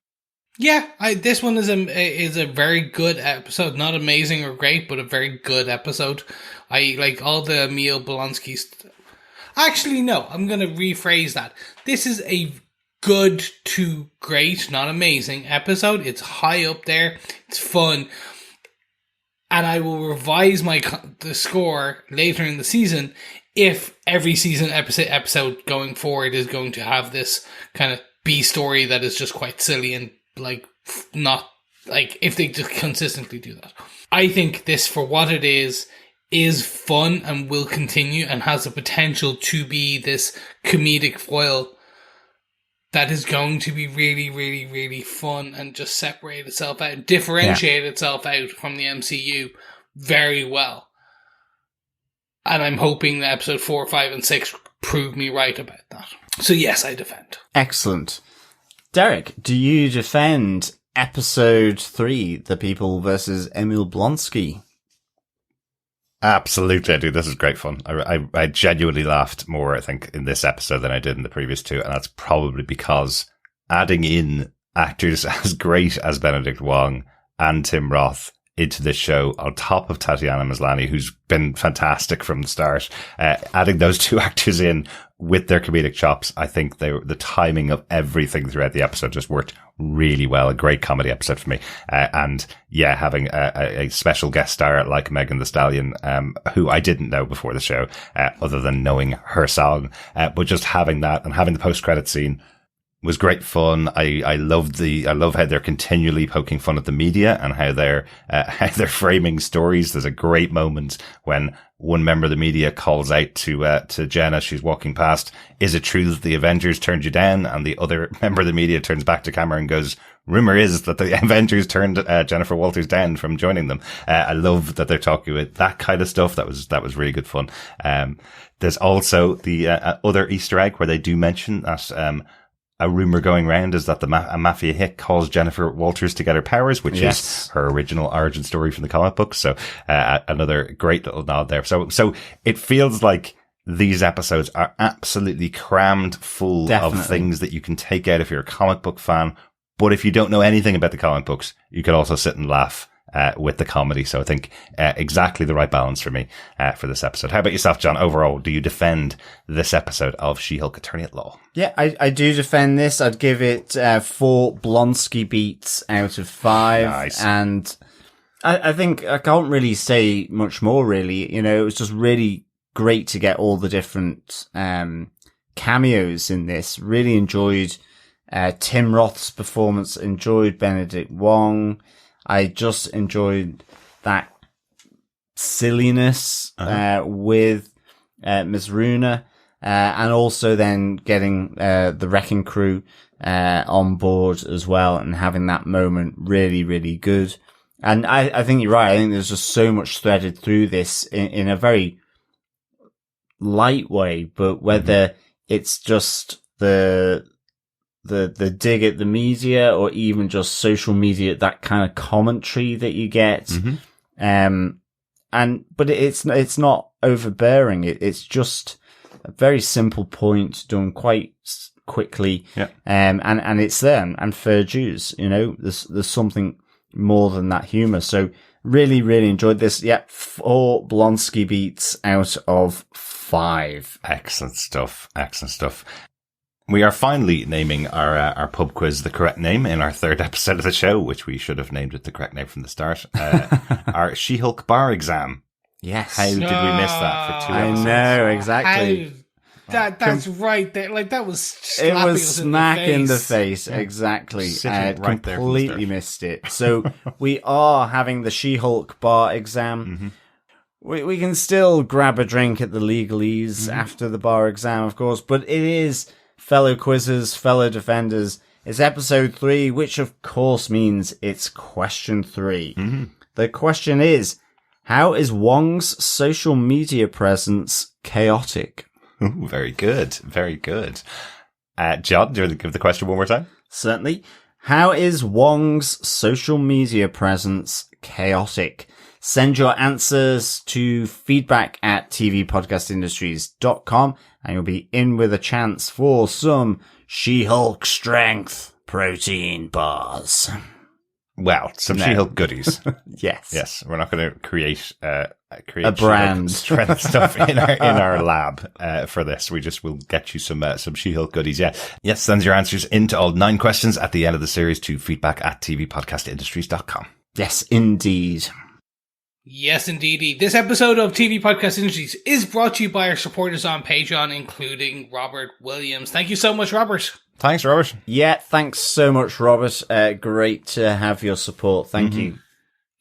Yeah, this one is a very good episode. Not amazing or great, but a very good episode. I like all the Emil Blonsky Actually, no, I'm going to rephrase that. This is a good to great, not amazing episode. It's high up there. It's fun. And I will revise the score later in the season if every season episode going forward is going to have this kind of B story that is just quite silly and like not like if they just consistently do that. I think this, for what it is fun and will continue and has the potential to be this comedic foil that is going to be really, really, really fun and just separate itself out, differentiate itself out from the MCU very well. And I'm hoping that episode 4, 5, and 6 prove me right about that. So yes, I defend. Excellent. Derek, do you defend episode 3, The People Vs Emil Blonsky? Absolutely, I do. This is great fun. I genuinely laughed more, I think, in this episode than I did in the previous 2, and that's probably because adding in actors as great as Benedict Wong and Tim Roth into this show, on top of Tatiana Maslany, who's been fantastic from the start, adding those 2 actors in with their comedic chops, I think the timing of everything throughout the episode just worked really well. A great comedy episode for me. And yeah, having a special guest star like Megan Thee Stallion, who I didn't know before the show, other than knowing her song, but just having that and having the post-credit scene was great fun. I love how they're continually poking fun at the media and how they're framing stories. There's a great moment when one member of the media calls out to Jen as she's walking past, "Is it true that the Avengers turned you down?" And the other member of the media turns back to camera and goes, "Rumor is that the Avengers turned Jennifer Walters down from joining them." I love that they're talking about that kind of stuff. That was really good fun. There's also the other Easter egg where they do mention that a rumor going around is that a mafia hit calls Jennifer Walters to get her powers, which is her original origin story from the comic book. So another great little nod there. So it feels like these episodes are absolutely crammed full of things that you can take out if you're a comic book fan. But if you don't know anything about the comic books, you can also sit and laugh with the comedy. So I think exactly the right balance for me for this episode. How about yourself, John? Overall, do you defend this episode of She-Hulk Attorney at Law? Yeah, I do defend this. I'd give it 4 Blonsky beats out of 5. Nice. And I think I can't really say much more, really. You know, it was just really great to get all the different cameos in this. Really enjoyed Tim Roth's performance, enjoyed Benedict Wong. I just enjoyed that silliness with Ms. Runa, and also then getting the Wrecking Crew on board as well, and having that moment really, really good. And I think you're right. I think there's just so much threaded through this in a very light way, but whether it's just the dig at the media or even just social media, that kind of commentary that you get. But it's not overbearing. It's just a very simple point done quite quickly. Yeah. And it's there and fair dues, you know, there's something more than that humor. So really, really enjoyed this. Yeah. 4 Blonsky beats out of 5. Excellent stuff. Excellent stuff. We are finally naming our pub quiz the correct name in our 3rd episode of the show, which we should have named it the correct name from the start. Our She-Hulk bar exam. Yes. How did we miss that for 2 episodes? I know, exactly. That's right there. Like, that was It was us smack in the face, exactly. Sitting right there from the Completely start. missed it. So we are having the She-Hulk bar exam. We can still grab a drink at the Legalese after the bar exam, of course, but it is, fellow quizzers, fellow defenders, it's episode 3, which of course means it's question 3. The question is, how is Wong's social media presence chaotic? Ooh, very good. Very good. John, do you want to give the question one more time? Certainly. How is Wong's social media presence chaotic? Send your answers to feedback@tvpodcastindustries.com and you'll be in with a chance for some She-Hulk strength protein bars. Well, some No. She-Hulk goodies. Yes. Yes, we're not going to create A She-Hulk brand. strength stuff in our lab for this. We just will get you some She-Hulk goodies. Yeah, yes. Send your answers into all 9 questions at the end of the series to feedback@tvpodcastindustries.com. Yes, indeed. Yes, indeedy. This episode of TV Podcast Industries is brought to you by our supporters on Patreon, including Robert Williams. Thank you so much, Robert. Thanks, Robert. Yeah, thanks so much, Robert. Great to have your support. Thank you.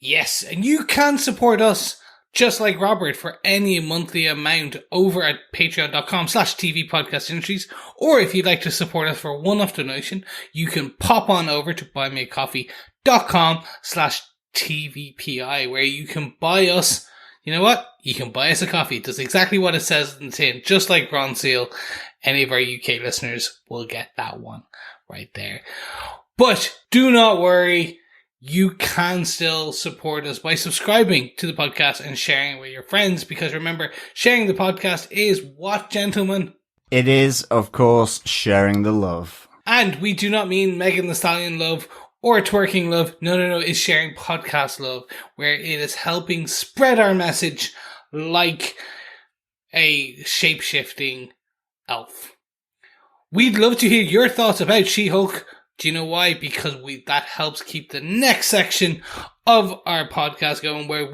Yes, and you can support us just like Robert for any monthly amount over at patreon.com/TV Podcast Industries. Or if you'd like to support us for a one-off donation, you can pop on over to buymeacoffee.com/TVPI, where you can buy us, you know what? You can buy us a coffee. It does exactly what it says in the tin, just like Ron Seal. Any of our UK listeners will get that one right there. But do not worry. You can still support us by subscribing to the podcast and sharing it with your friends, because remember, sharing the podcast is what, gentlemen? It is, of course, sharing the love. And we do not mean Megan Thee Stallion love or twerking love. No. It's sharing podcast love, where it is helping spread our message like a shape-shifting elf. We'd love to hear your thoughts about She-Hulk. Do you know why? Because that helps keep the next section of our podcast going, where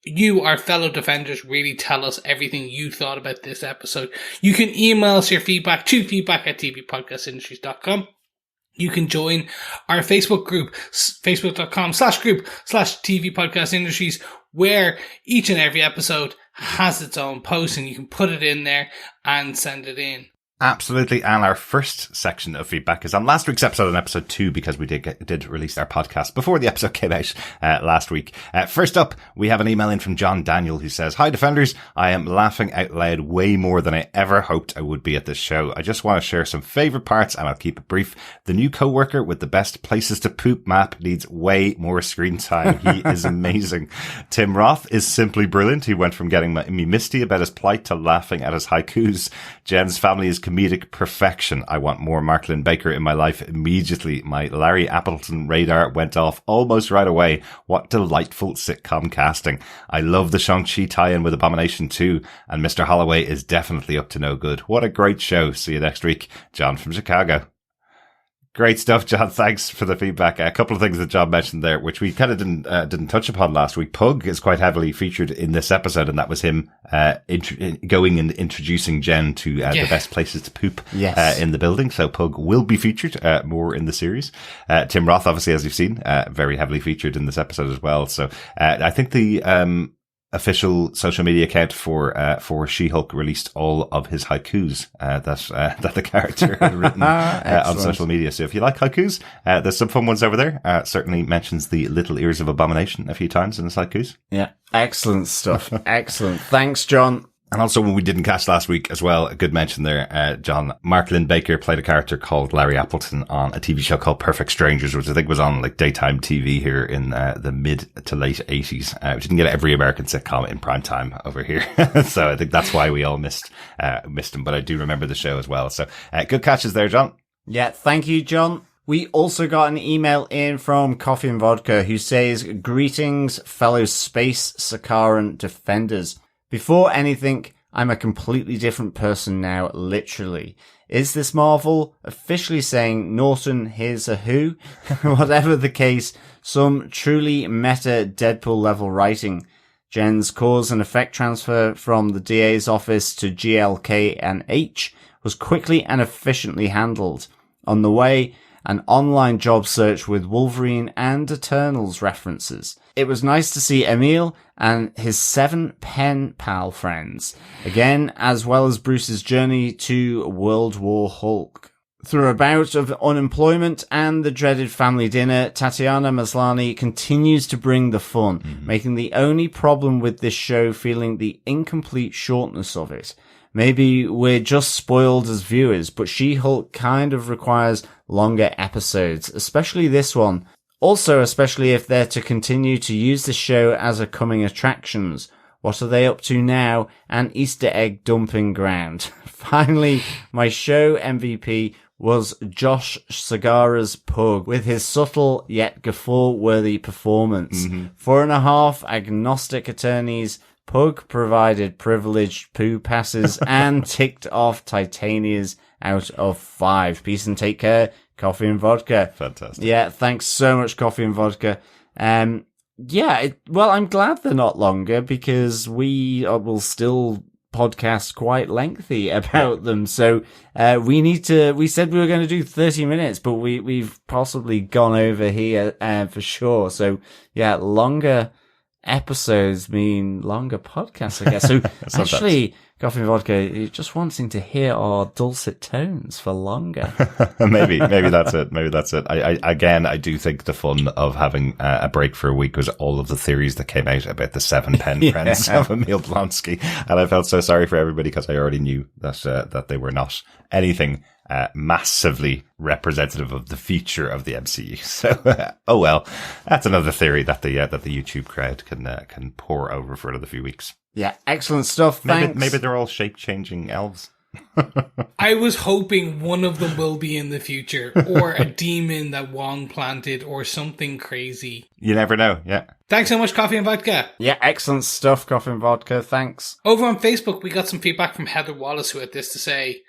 you, our fellow defenders, really tell us everything you thought about this episode. You can email us your feedback to feedback@tvpodcastindustries.com. You can join our Facebook group, facebook.com/group/TV Podcast Industries, where each and every episode has its own post, and you can put it in there and send it in. Absolutely. And our first section of feedback is on last week's episode, on episode 2, because we did release our podcast before the episode came out last week. First up, we have an email in from John Daniel, who says, "Hi Defenders, I am laughing out loud way more than I ever hoped I would be at this show. I just want to share some favorite parts, and I'll keep it brief. The new coworker with the best places to poop map needs way more screen time. He is amazing. Tim Roth is simply brilliant. He went from getting me misty about his plight to laughing at his haikus. Jen's family is comedic perfection. I want more Marklin Baker in my life immediately. My Larry Appleton radar went off almost right away. What delightful sitcom casting. I love the Shang-Chi tie-in with Abomination too, and Mr. Holloway is definitely up to no good. What a great show. See you next week." John from Chicago. Great stuff, John. Thanks for the feedback. A couple of things that John mentioned there, which we kind of didn't touch upon last week. Pug is quite heavily featured in this episode, and that was him going and introducing Jen to the best places to poop in the building. So Pug will be featured more in the series. Tim Roth, obviously, as you've seen, very heavily featured in this episode as well. So I think the official social media account for She-Hulk released all of his haikus that the character had written on social media. So if you like haikus, there's some fun ones over there. Certainly mentions the little ears of Abomination a few times in his haikus. Yeah, excellent stuff. Excellent. Thanks, John. And also, when we didn't catch last week as well, a good mention there, John, Marklin Baker played a character called Larry Appleton on a TV show called Perfect Strangers, which I think was on like daytime TV here in the mid to late 80s. We didn't get every American sitcom in prime time over here. So I think that's why we all missed him. But I do remember the show as well. So good catches there, John. Yeah, thank you, John. We also got an email in from Coffee and Vodka, who says, "Greetings, fellow Space Sakaran defenders. Before anything, I'm a completely different person now, literally. Is this Marvel officially saying Norton, here's a who?" Whatever the case, some truly meta Deadpool level writing. Jen's cause and effect transfer from the DA's office to GLK and H was quickly and efficiently handled. On the way, an online job search with Wolverine and Eternals references. It was nice to see Emil and his 7 pen pal friends again, as well as Bruce's journey to World War Hulk. Through a bout of unemployment and the dreaded family dinner, Tatiana Maslany continues to bring the fun, making the only problem with this show feeling the incomplete shortness of it. Maybe we're just spoiled as viewers, but She-Hulk kind of requires longer episodes, especially this one. Also, especially if they're to continue to use the show as a coming attractions. What are they up to now? An Easter egg dumping ground. Finally, my show MVP was Josh Segarra's Pug, with his subtle yet guffaw-worthy performance. 4.5 agnostic attorneys. Pug provided privileged poo passes and ticked off Titania's out of 5. Peace and take care. Coffee and vodka. Fantastic. Yeah, thanks so much, Coffee and vodka. Well, I'm glad they're not longer, because we will still podcast quite lengthy about them. So we said we were going to do 30 minutes, but we've possibly gone over here for sure. So yeah, longer episodes mean longer podcasts, I guess. So actually, Coffee and Vodka, you're just wanting to hear our dulcet tones for longer. maybe that's it. Maybe that's it. I do think the fun of having a break for a week was all of the theories that came out about the 7 pen friends of Emil Blonsky, and I felt so sorry for everybody, because I already knew that they were not anything massively representative of the future of the MCU. So, oh well, that's another theory that the YouTube crowd can pour over for another few weeks. Yeah, excellent stuff. Thanks. Maybe they're all shape-changing elves. I was hoping one of them will be in the future, or a demon that Wong planted, or something crazy. You never know, yeah. Thanks so much, Coffee and Vodka. Yeah, excellent stuff, Coffee and Vodka. Thanks. Over on Facebook, we got some feedback from Heather Wallace, who had this to say.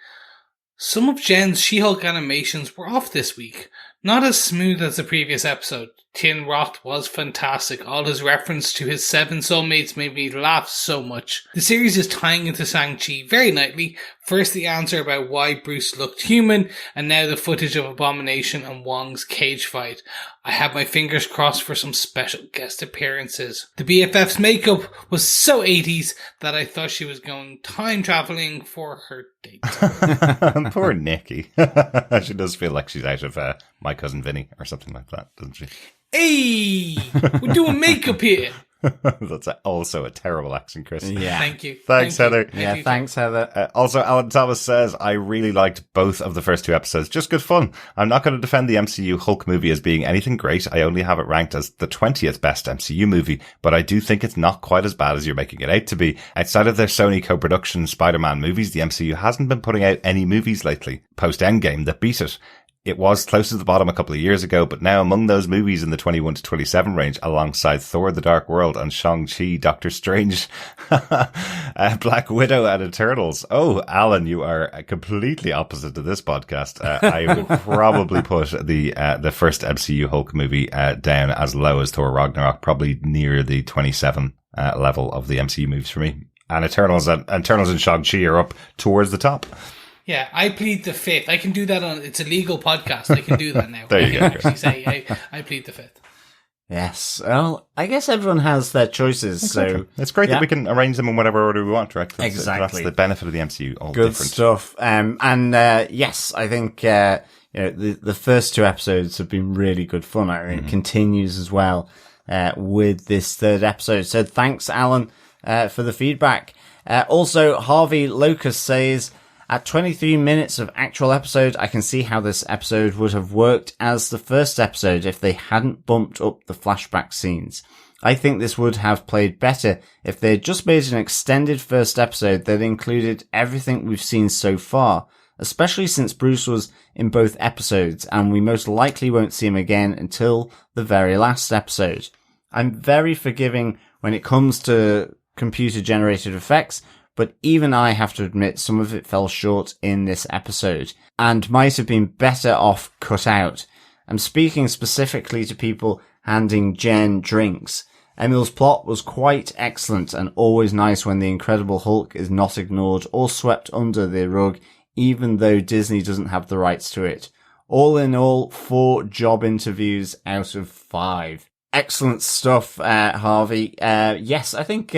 Some of Jen's She-Hulk animations were off this week. Not as smooth as the previous episode. Tim Roth was fantastic. All his reference to his 7 soulmates made me laugh so much. The series is tying into Shang-Chi very nicely. First the answer about why Bruce looked human, and now the footage of Abomination and Wong's cage fight. I have my fingers crossed for some special guest appearances. The BFF's makeup was so 80s that I thought she was going time traveling for her date. Poor Nikki. She does feel like she's out of My Cousin Vinny or something like that, doesn't she? Hey, we're doing makeup here. That's also a terrible accent, Chris. Yeah. Thank you. Thanks, Heather. Yeah, thanks, Heather. Also, Alan Thomas says, I really liked both of the first 2 episodes. Just good fun. I'm not going to defend the MCU Hulk movie as being anything great. I only have it ranked as the 20th best MCU movie, but I do think it's not quite as bad as you're making it out to be. Outside of their Sony co-production Spider-Man movies, the MCU hasn't been putting out any movies lately, post-Endgame, that beat it. It was close to the bottom a couple of years ago, but now among those movies in the 21 to 27 range, alongside Thor the Dark World and Shang-Chi, Doctor Strange, Black Widow and Eternals. Oh, Alan, you are completely opposite to this podcast. I would probably put the first MCU Hulk movie down as low as Thor Ragnarok, probably near the 27 level of the MCU movies for me. And Eternals and Shang-Chi are up towards the top. Yeah, I plead the 5th. I can do that it's a legal podcast. I can do that now. There you go. I can actually say I plead the 5th. Yes. Well, I guess everyone has their choices, Exactly. so it's great that we can arrange them in whatever order we want, right? Exactly. That's the benefit of the MCU. All good different stuff. Yes, I think the first 2 episodes have been really good fun. I mean, it continues as well with this 3rd episode. So thanks, Alan, for the feedback. Also, Harvey Locust says, at 23 minutes of actual episode, I can see how this episode would have worked as the first episode if they hadn't bumped up the flashback scenes. I think this would have played better if they had just made an extended first episode that included everything we've seen so far, especially since Bruce was in both episodes and we most likely won't see him again until the very last episode. I'm very forgiving when it comes to computer-generated effects, but even I have to admit some of it fell short in this episode and might have been better off cut out. I'm speaking specifically to people handing Jen drinks. Emil's plot was quite excellent and always nice when the Incredible Hulk is not ignored or swept under the rug, even though Disney doesn't have the rights to it. All in all, 4 job interviews out of 5. Excellent stuff, Harvey. Yes, I think...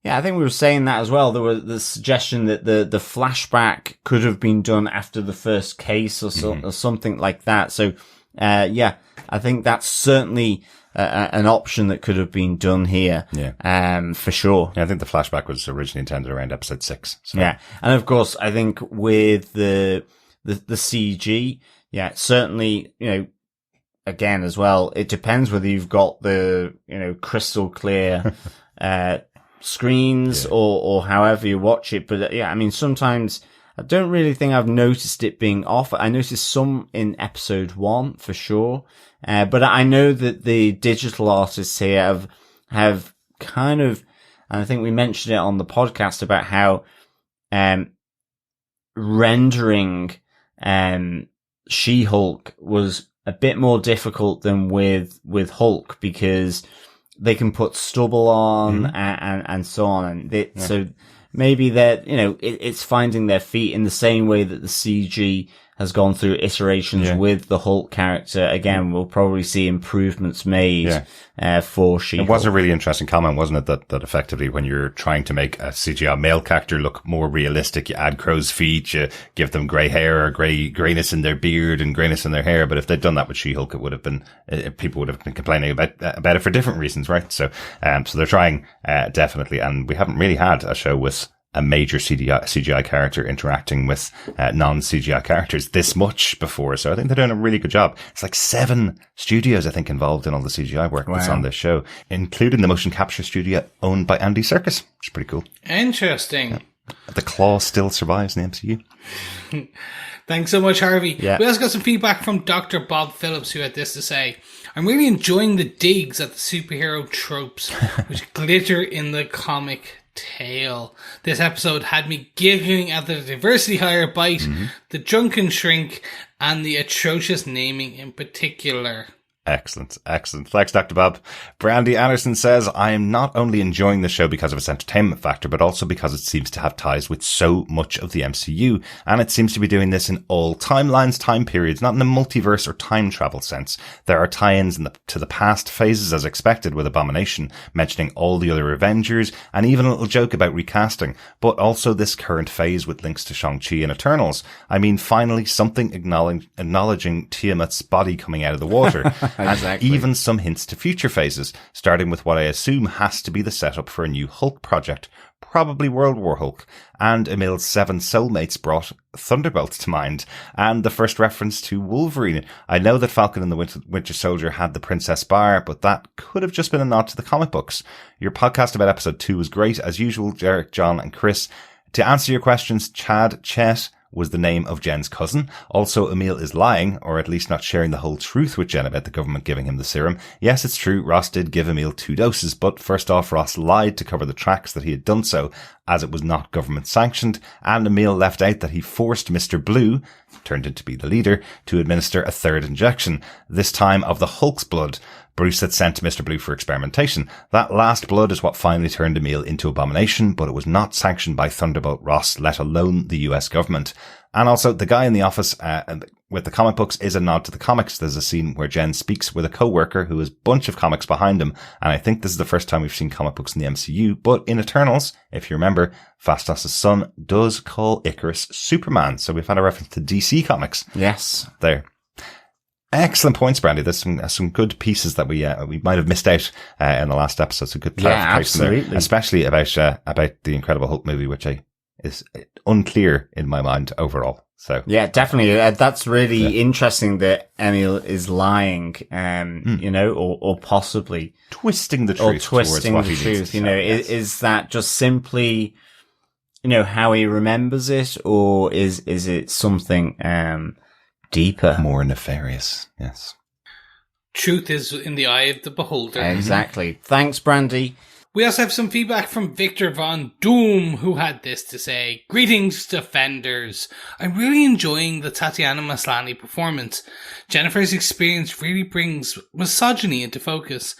I think we were saying that as well. There was the suggestion that the flashback could have been done after the first case or something like that. So, I think that's certainly an option that could have been done here. Yeah. For sure. Yeah, I think the flashback was originally intended around episode 6. So. Yeah. And of course, I think with the CG, certainly, again as well, it depends whether you've got the, crystal clear, screens or however you watch it. But I mean, sometimes I don't really think I've noticed it being off. I noticed some in episode 1 for sure. But I know that the digital artists here have kind of, and I think we mentioned it on the podcast about how, rendering, She-Hulk was a bit more difficult than with Hulk, because they can put stubble on and so on. And so maybe they're, it's finding their feet in the same way that the CG has gone through iterations with the Hulk character. Again, we'll probably see improvements made for She-Hulk. It was a really interesting comment, wasn't it? That effectively, when you're trying to make a CGI male character look more realistic, you add crow's feet, you give them grey hair or greyness in their beard and greyness in their hair. But if they'd done that with She-Hulk, it would have been, people would have been complaining about it for different reasons, right? So they're trying, definitely. And we haven't really had a show with a major CGI character interacting with non-CGI characters this much before. So I think they're doing a really good job. It's like 7 studios, I think, involved in all the CGI work that's on this show, including the motion capture studio owned by Andy Serkis, which is pretty cool. Interesting. Yeah. The Claw still survives in the MCU. Thanks so much, Harvey. Yeah. We also got some feedback from Dr. Bob Phillips, who had this to say: I'm really enjoying the digs at the superhero tropes which glitter in the comic tale. This episode had me giggling at the diversity hire bite, the drunken shrink, and the atrocious naming in particular. Excellent. Thanks, Dr. Bob. Brandy Anderson says, I am not only enjoying the show because of its entertainment factor, but also because it seems to have ties with so much of the MCU. And it seems to be doing this in all timelines, time periods, not in a multiverse or time travel sense. There are tie-ins to the past phases as expected, with Abomination mentioning all the other Avengers, and even a little joke about recasting, but also this current phase with links to Shang-Chi and Eternals. I mean, finally something acknowledging Tiamat's body coming out of the water. Exactly. And even some hints to future phases, starting with what I assume has to be the setup for a new Hulk project, probably World War Hulk, and Emil's 7 soulmates brought Thunderbolts to mind, and the first reference to Wolverine. I know that Falcon and the Winter Soldier had the Princess Bar, but that could have just been a nod to the comic books. Your podcast about episode 2 was great, as usual, Derek, John, and Chris. To answer your questions, Chad Chet was the name of Jen's cousin. Also, Emil is lying, or at least not sharing the whole truth with Jen about the government giving him the serum. Yes, it's true, Ross did give Emil 2 doses, but first off, Ross lied to cover the tracks that he had done so, as it was not government sanctioned, and Emil left out that he forced Mr. Blue, turned out to be the leader, to administer a 3rd injection, this time of the Hulk's blood. Bruce had sent to Mr. Blue for experimentation. That last blood is what finally turned Emil into Abomination, but it was not sanctioned by Thunderbolt Ross, let alone the US government. And also, the guy in the office with the comic books is a nod to the comics. There's a scene where Jen speaks with a co-worker who has a bunch of comics behind him, and I think this is the first time we've seen comic books in the MCU, but in Eternals, if you remember, Phastos' son does call Icarus Superman, so we've had a reference to DC Comics. Yes. There. Excellent points, Brandy. There's some good pieces that we might have missed out in the last episode. So good clarification there, especially about the Incredible Hulk movie, which is unclear in my mind overall. So yeah, definitely. That's really interesting that Emil is lying, or possibly twisting the truth. Is that just simply, how he remembers it, or is it something deeper, more nefarious? Yes. Truth is in the eye of the beholder. Exactly. Thanks, Brandy. We also have some feedback from Victor Von Doom, who had this to say: Greetings, Defenders. I'm really enjoying the Tatiana Maslany performance. Jennifer's experience really brings misogyny into focus.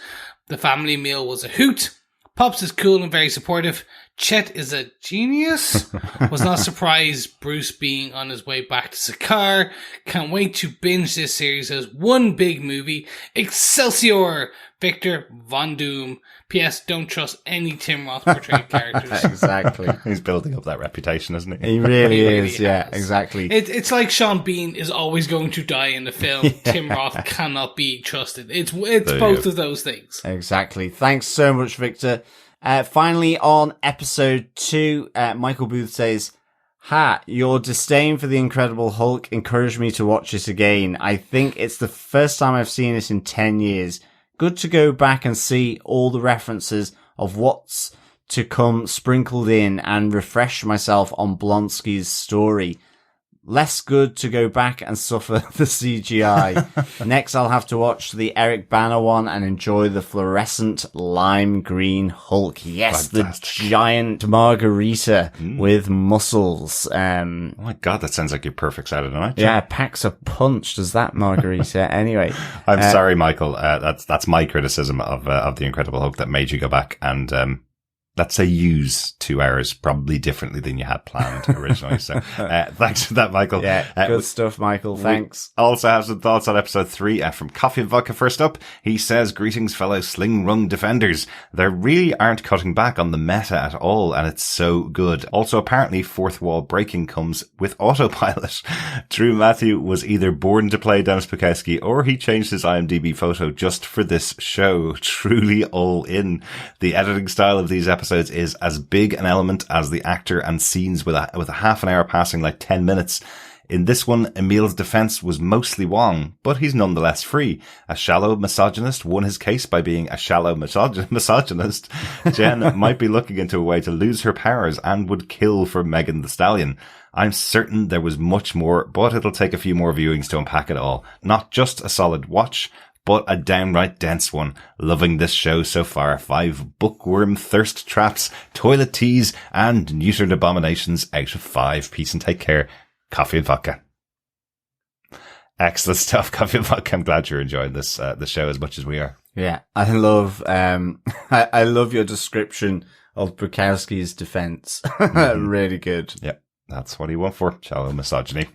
The family meal was a hoot. Pops is cool and very supportive. Chet is a genius. Was not surprised Bruce being on his way back to Sakaar. Can't wait to binge this series as one big movie. Excelsior! Victor Von Doom. P.S. Don't trust any Tim Roth portrayed characters. Exactly. He's building up that reputation, isn't he? He really is, yeah, exactly. It's like Sean Bean is always going to die in the film. Yeah. Tim Roth cannot be trusted. It's both of those things. Exactly. Thanks so much, Victor. Finally, on episode 2, Michael Booth says, your disdain for the Incredible Hulk encouraged me to watch it again. I think it's the first time I've seen it in 10 years. Good to go back and see all the references of what's to come sprinkled in and refresh myself on Blonsky's story. Less good to go back and suffer the CGI. Next, I'll have to watch the Eric Bana one and enjoy the fluorescent lime green Hulk. Yes, fantastic. The giant margarita with muscles. Oh my God, that sounds like your perfect Saturday night. Yeah, packs a punch, does that margarita? Anyway. I'm sorry, Michael. That's my criticism of The Incredible Hulk that made you go back and, let's say use 2 hours probably differently than you had planned originally. So, thanks for that, Michael. Yeah, good stuff, Michael. Thanks. We also have some thoughts on episode 3 from Coffee and Vodka. First up, he says, greetings, fellow sling rung defenders. They really aren't cutting back on the meta at all, and it's so good. Also, apparently, fourth wall breaking comes with autopilot. Drew Matthew was either born to play Dennis Bukowski or he changed his IMDb photo just for this show. Truly all in. The editing style of these episodes is as big an element as the actor and scenes with a half an hour passing like 10 minutes. In this one, Emil's defense was mostly Wong, but he's nonetheless free. A shallow misogynist won his case by being a shallow misogynist. Jen might be looking into a way to lose her powers and would kill for Megan the Stallion. I'm certain there was much more, but it'll take a few more viewings to unpack it all. Not just a solid watch, but a downright dense one. Loving this show so far. 5 bookworm thirst traps, toilet teas, and neutered abominations out of 5. Peace and take care. Coffee and Vodka. Excellent stuff, Coffee and Vodka. I'm glad you're enjoying this the show as much as we are. Yeah, I love I love your description of Bukowski's defense. Really good. Yep, that's what he went for. Shallow misogyny.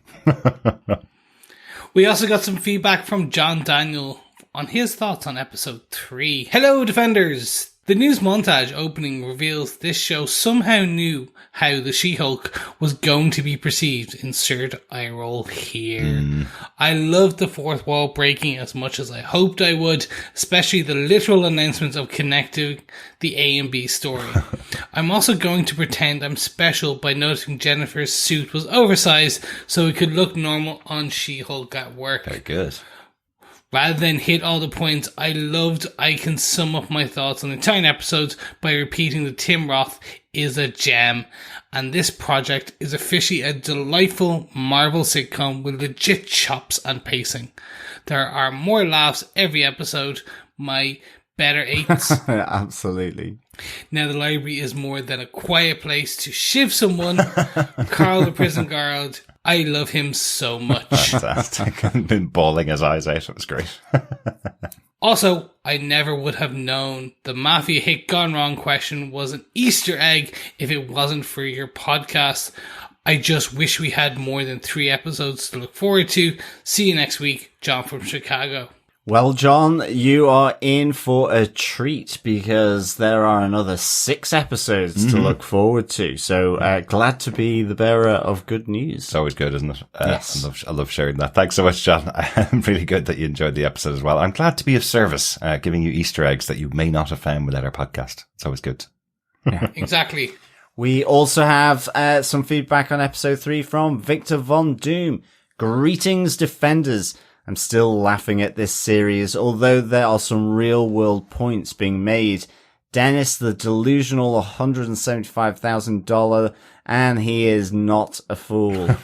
We also got some feedback from John Daniel on his thoughts on episode 3. Hello, Defenders! The news montage opening reveals this show somehow knew how the She-Hulk was going to be perceived. Insert eye roll here. I loved the fourth wall breaking as much as I hoped I would, especially the literal announcements of connecting the A and B story. I'm also going to pretend I'm special by noticing Jennifer's suit was oversized so it could look normal on She-Hulk at work. Very good. Rather than hit all the points I loved, I can sum up my thoughts on the entire episodes by repeating that Tim Roth is a gem, and this project is officially a delightful Marvel sitcom with legit chops and pacing. There are more laughs every episode, my better 8s. Absolutely. Now the library is more than a quiet place to shiv someone. Carl the prison guard, I love him so much. Fantastic. I've been bawling his eyes out. It was great. Also, I never would have known the Mafia hit gone wrong question was an Easter egg if it wasn't for your podcast. I just wish we had more than 3 episodes to look forward to. See you next week. John from Chicago. Well, John, you are in for a treat because there are another 6 episodes to look forward to. So glad to be the bearer of good news. It's always good, isn't it? Yes. I love sharing that. Thanks so much, John. I'm really good that you enjoyed the episode as well. I'm glad to be of service, giving you Easter eggs that you may not have found without our podcast. It's always good. Yeah. Exactly. We also have some feedback on episode 3 from Victor Von Doom. Greetings, Defenders. I'm still laughing at this series, although there are some real-world points being made. Dennis, the delusional $175,000, and he is not a fool.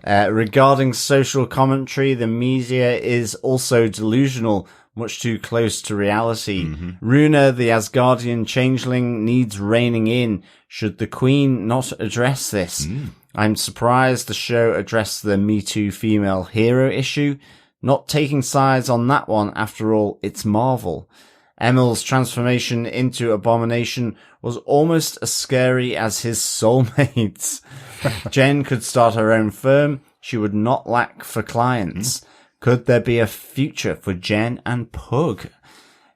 Regarding social commentary, the media is also delusional, much too close to reality. Runa, the Asgardian changeling, needs reining in. Should the Queen not address this? I'm surprised the show addressed the Me Too female hero issue. Not taking sides on that one, after all, it's Marvel. Emil's transformation into Abomination was almost as scary as his soulmates. Jen could start her own firm. She would not lack for clients. Could there be a future for Jen and Pug?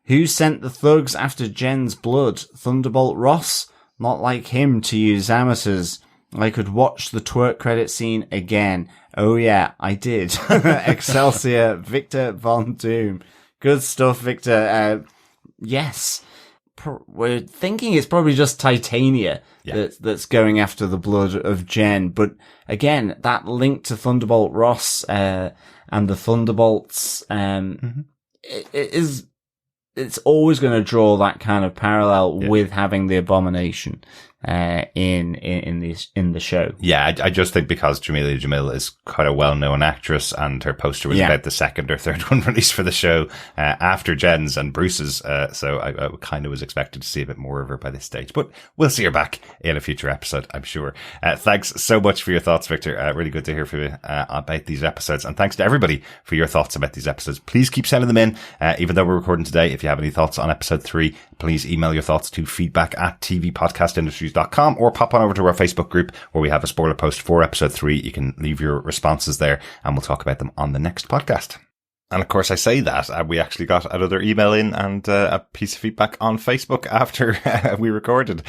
Who sent the thugs after Jen's blood? Thunderbolt Ross? Not like him to use amateurs. I could watch the twerk credit scene again. Oh yeah, I did. Excelsior, Victor Von Doom. Good stuff, Victor. Yes. We're thinking it's probably just Titania that's going after the blood of Jen. But again, that link to Thunderbolt Ross, and the Thunderbolts, it is it's always going to draw that kind of parallel with having the Abomination in the show. Yeah, I just think because Jameela Jamil is quite a well-known actress, and her poster was about the second or third one released for the show after Jen's and Bruce's, so I kind of was expected to see a bit more of her by this stage, but we'll see her back in a future episode, I'm sure. Thanks so much for your thoughts, Victor. Really good to hear from you about these episodes, and thanks to everybody for your thoughts about these episodes. Please keep sending them in, even though we're recording today. If you have any thoughts on episode 3, please email your thoughts to feedback@tvpodcastindustries.com, or pop on over to our Facebook group where we have a spoiler post for episode 3. You can leave your responses there and we'll talk about them on the next podcast. And of course, I say that we actually got another email in and a piece of feedback on Facebook after we recorded.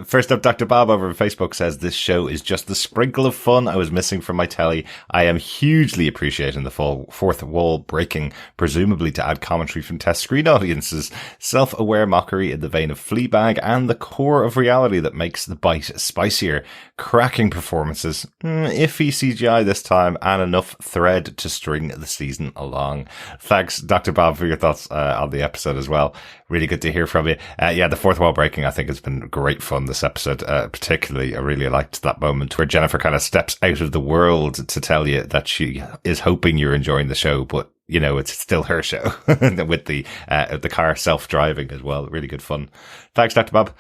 First up, Dr. Bob over on Facebook says, this show is just the sprinkle of fun I was missing from my telly. I am hugely appreciating the full fourth wall breaking, presumably to add commentary from test screen audiences, self-aware mockery in the vein of Fleabag, and the core of reality that makes the bite spicier. Cracking performances, iffy CGI this time, and enough thread to string the season along. Thanks, Dr. Bob, for your thoughts on the episode as well. Really good to hear from you. The fourth wall breaking, I think, has been great fun this episode. Particularly, I really liked that moment where Jennifer kind of steps out of the world to tell you that she is hoping you're enjoying the show, but you know, it's still her show with the car self-driving as well. Really good fun. Thanks, Dr. Bob.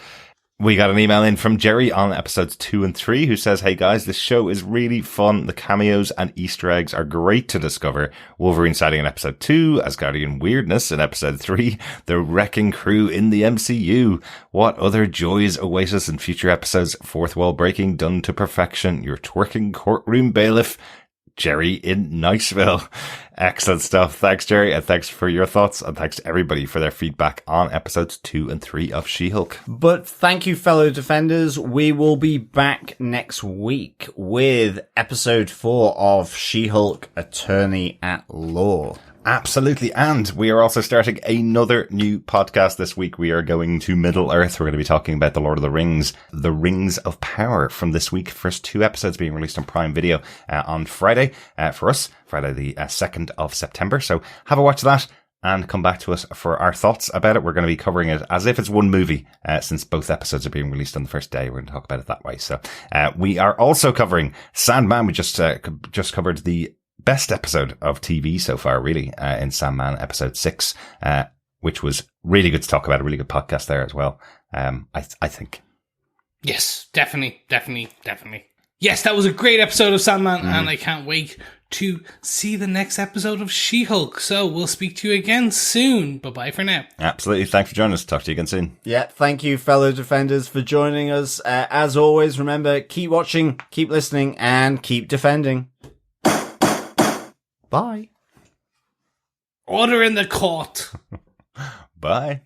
We got an email in from Jerry on episodes 2 and 3 who says, hey guys, this show is really fun. The cameos and Easter eggs are great to discover. Wolverine sighting in episode 2, Asgardian weirdness in episode 3, the wrecking crew in the MCU. What other joys await us in future episodes? Fourth wall breaking done to perfection. Your twerking courtroom bailiff, Jerry in Niceville. Excellent stuff. Thanks, Jerry, and thanks for your thoughts, and thanks to everybody for their feedback on episodes 2 and 3 of She-Hulk. But thank you, fellow defenders. We will be back next week with episode 4 of She-Hulk Attorney at Law. Absolutely. And we are also starting another new podcast this week. We are going to Middle Earth. We're going to be talking about the Lord of the Rings, the Rings of Power from this week. First 2 episodes being released on Prime Video on Friday for us, Friday the 2nd of September. So have a watch of that and come back to us for our thoughts about it. We're going to be covering it as if it's one movie, since both episodes are being released on the first day. We're going to talk about it that way. So we are also covering Sandman. We just covered the best episode of TV so far, really, in Sandman episode 6, which was really good to talk about. A really good podcast there as well, I think. Yes, definitely. Yes, that was a great episode of Sandman, and I can't wait to see the next episode of She-Hulk. So we'll speak to you again soon. Bye-bye for now. Absolutely. Thanks for joining us. Talk to you again soon. Yeah, thank you, fellow defenders, for joining us. As always, remember, keep watching, keep listening, and keep defending. Bye. Order in the court. Bye.